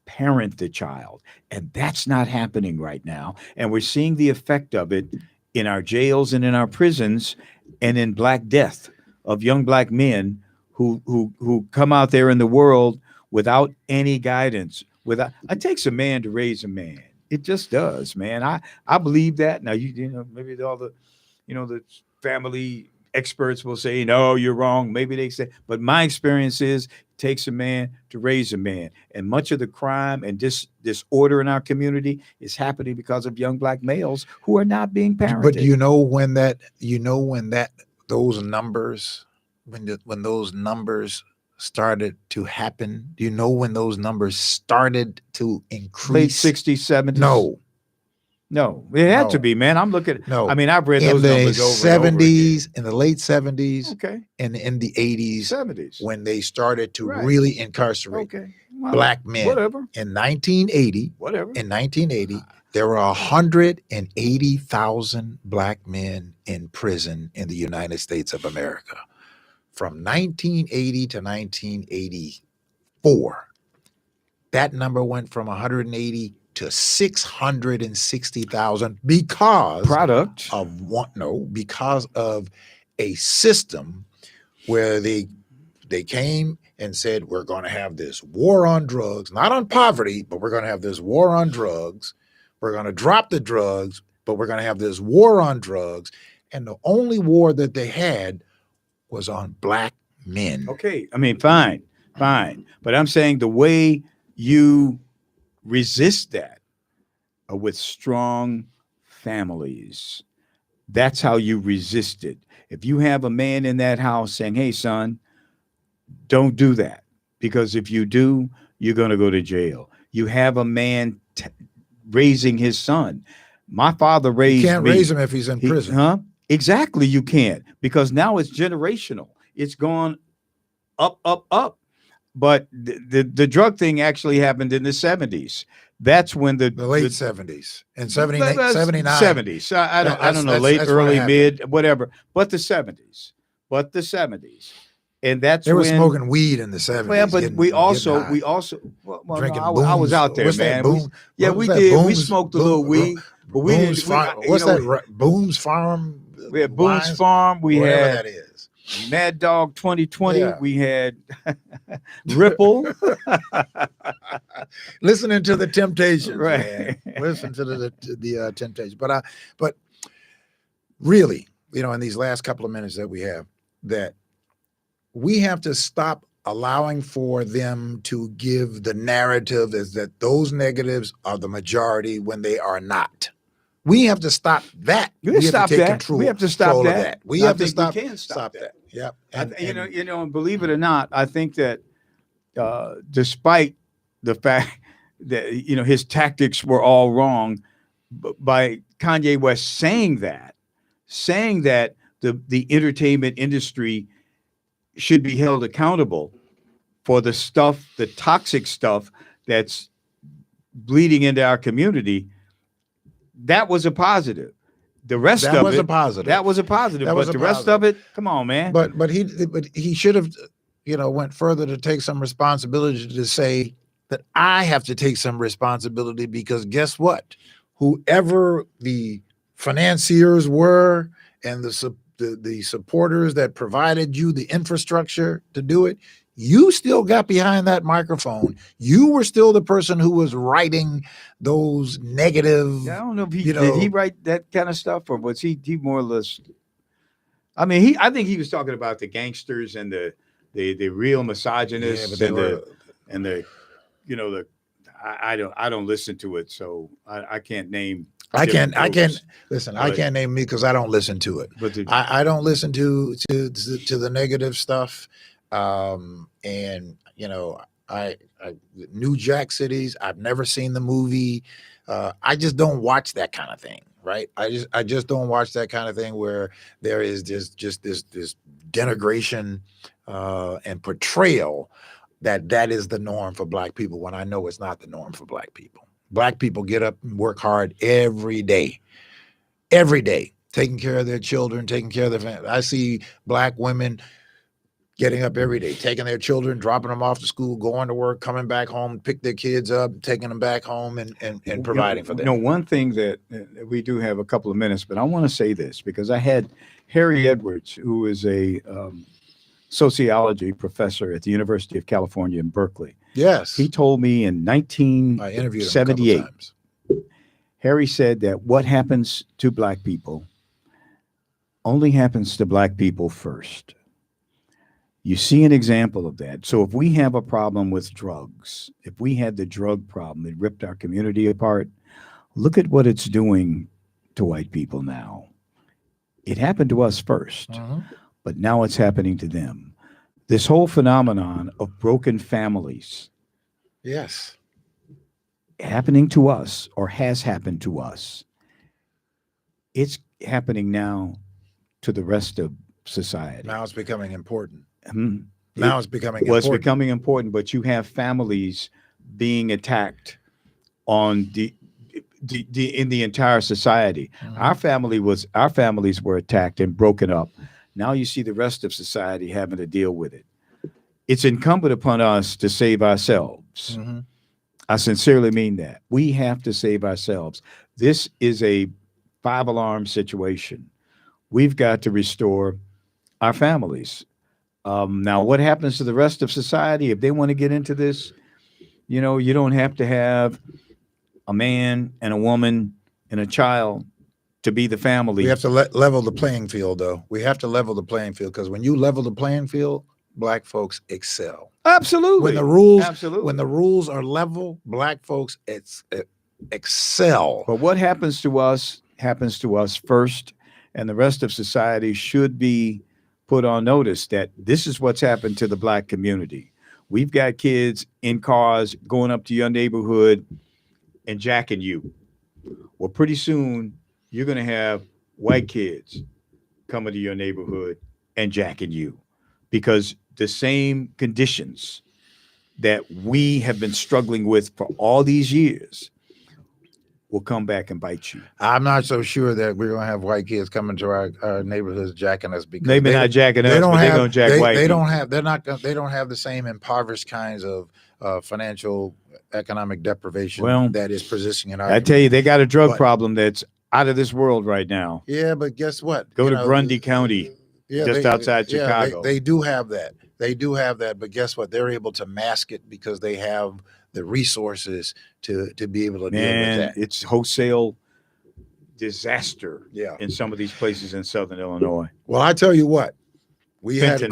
Speaker 2: parent the child. And that's not happening right now. And we're seeing the effect of it in our jails and in our prisons and in Black death of young Black men who come out there in the world without any guidance. It takes a man to raise a man. It just does, man. I believe that. Now you know maybe all the the family experts will say, no, you're wrong. Maybe they say, but my experience is it takes a man to raise a man. And much of the crime and disorder in our community is happening because of young Black males who are not being parented.
Speaker 1: But those numbers, when those numbers started to happen, do you know when those numbers started to increase?
Speaker 2: Late 60s, 70s? No, it had to be, man. I'm looking.
Speaker 1: No,
Speaker 2: I mean, I've read those numbers over
Speaker 1: 70s,
Speaker 2: and over again.
Speaker 1: in the late 70s,
Speaker 2: Okay,
Speaker 1: and in the 80s,
Speaker 2: 70s,
Speaker 1: when they started to really incarcerate Black men.
Speaker 2: Whatever.
Speaker 1: In 1980, there were 180,000 Black men in prison in the United States of America. From 1980 to 1984, that number went from 180 to 660,000 because of a system where they came and said, we're going to have this war on drugs, not on poverty, but we're going to have this war on drugs. We're going to drop the drugs, but we're going to have this war on drugs. And the only war that they had was on Black men.
Speaker 2: Okay. I mean, fine. But I'm saying the way you resist that with strong families. That's how you resist it. If you have a man in that house saying, hey, son, don't do that, because if you do, you're going to go to jail. You have a man raising his son. My father raised me.
Speaker 1: You can't raise him if he's in prison.
Speaker 2: Exactly, you can't, because now it's generational. It's gone up. But the drug thing actually happened in the 70s. That's when the
Speaker 1: late 70s and 79.
Speaker 2: 70s. I don't know, late, early, mid, whatever. But the 70s. And that's
Speaker 1: they were
Speaker 2: when
Speaker 1: smoking weed in the 70s.
Speaker 2: Well, but we also
Speaker 1: drinking
Speaker 2: I was out there, man. We did. We smoked a little weed, but we didn't.
Speaker 1: What's that? Boone's Farm.
Speaker 2: We had Boone's Farm. We had
Speaker 1: that is.
Speaker 2: Mad Dog 2020. Yeah. We had Ripple.
Speaker 1: Listening to the Temptations,
Speaker 2: right?
Speaker 1: Man. Listen to the Temptations. But really, in these last couple of minutes that we have, that we have to stop allowing for them to give the narrative is that those negatives are the majority when they are not. We have to stop that. We have to take control.
Speaker 2: We have to stop
Speaker 1: that. We have to stop
Speaker 2: that.
Speaker 1: Yep.
Speaker 2: And believe it or not, I think that despite the fact that his tactics were all wrong, by Kanye West saying that the entertainment industry should be held accountable for the toxic stuff that's bleeding into our community. That was a positive. The rest of it was a positive. That was a positive. But the rest of it, come on, man.
Speaker 1: But he should have, went further to take some responsibility to say that I have to take some responsibility, because guess what? Whoever the financiers were and the supporters that provided you the infrastructure to do it, you still got behind that microphone. You were still the person who was writing those negative.
Speaker 2: I don't know if did he write that kind of stuff, or was he more or less? I mean, I think he was talking about the gangsters and the real misogynists I don't listen to it, so I can't name.
Speaker 1: I can't listen. I can't name me because I don't listen to it. But I don't listen to the negative stuff. I New Jack Cities, I've never seen the movie. I just don't watch that kind of thing, right? I just don't watch that kind of thing where there is this denigration and portrayal that is the norm for black people when I know it's not the norm for black people. Black people get up and work hard every day, taking care of their children, taking care of their family. I see black women getting up every day, taking their children, dropping them off to school, going to work, coming back home, pick their kids up, taking them back home and providing for them.
Speaker 2: One thing that we do have a couple of minutes, but I want to say this because I had Harry Edwards, who is a sociology professor at the University of California in Berkeley.
Speaker 1: Yes.
Speaker 2: He told me in
Speaker 1: I interviewed him a couple
Speaker 2: 1978,
Speaker 1: times.
Speaker 2: Harry said that what happens to black people only happens to black people first. You see an example of that. So if we have a problem with drugs, if we had the drug problem that ripped our community apart, look at what it's doing to white people now. It happened to us first, but now it's happening to them. This whole phenomenon of broken families
Speaker 1: Yes.
Speaker 2: happening to us or has happened to us, it's happening now to the rest of society.
Speaker 1: Now it's becoming important.
Speaker 2: Mhm.
Speaker 1: Now it's becoming
Speaker 2: Well, it's
Speaker 1: important.
Speaker 2: becoming important, but you have families being attacked on in the entire society. Our families were attacked and broken up. Now you see the rest of society having to deal with it. It's incumbent upon us to save ourselves. I sincerely mean that. We have to save ourselves. This is a 5-alarm situation. We've got to restore our families. Now, what happens to the rest of society if they want to get into this? You don't have to have a man and a woman and a child to be the family.
Speaker 1: We have to level the playing field, though. We have to level the playing field because when you level the playing field, black folks excel.
Speaker 2: Absolutely.
Speaker 1: When the rules are level, black folks excel.
Speaker 2: But what happens to us first, and the rest of society should be put on notice that this is what's happened to the black community. We've got kids in cars going up to your neighborhood and jacking you. Well, pretty soon you're going to have white kids coming to your neighborhood and jacking you because the same conditions that we have been struggling with for all these years will come back and bite you.
Speaker 1: I'm not so sure that we're going to have white kids coming to our neighborhoods jacking us because
Speaker 2: Maybe not jacking us, but they're going to jack white people.
Speaker 1: They don't have the same impoverished kinds of financial economic deprivation that is persisting in our.
Speaker 2: I tell you, they got a drug problem that's out of this world right now.
Speaker 1: Yeah, but guess what?
Speaker 2: Go to Grundy County, just outside Chicago.
Speaker 1: They do have that. But guess what? They're able to mask it because they have the resources to be able to deal with that.
Speaker 2: It's wholesale disaster in some of these places in Southern Illinois.
Speaker 1: Well, I tell you what, we had a
Speaker 2: Fentanyl.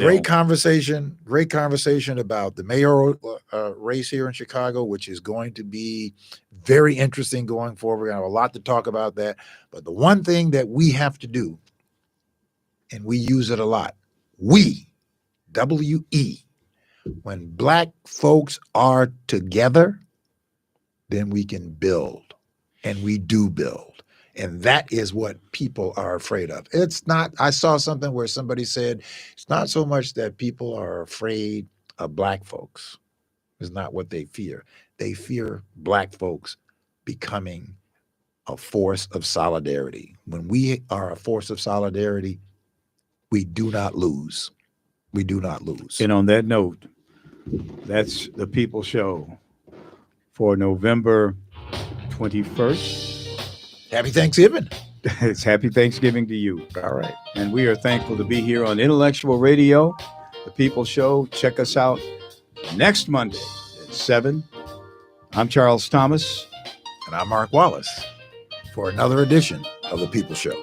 Speaker 1: great conversation about the mayoral race here in Chicago, which is going to be very interesting going forward. We're going to have a lot to talk about that. But the one thing that we have to do, and we use it a lot, W-E, when black folks are together, then we can build, and we do build. And that is what people are afraid of. It's not, I saw something where somebody said, it's not so much that people are afraid of black folks. It's not what they fear. They fear black folks becoming a force of solidarity. When we are a force of solidarity, we do not lose. We do not lose.
Speaker 2: And on that note, that's the People Show for November 21st.
Speaker 1: Happy Thanksgiving.
Speaker 2: It's happy Thanksgiving to you.
Speaker 1: All right.
Speaker 2: And we are thankful to be here on Intellectual Radio, the People Show. Check us out next Monday at 7. I'm Charles Thomas.
Speaker 1: And I'm Mark Wallace for another edition of the People Show.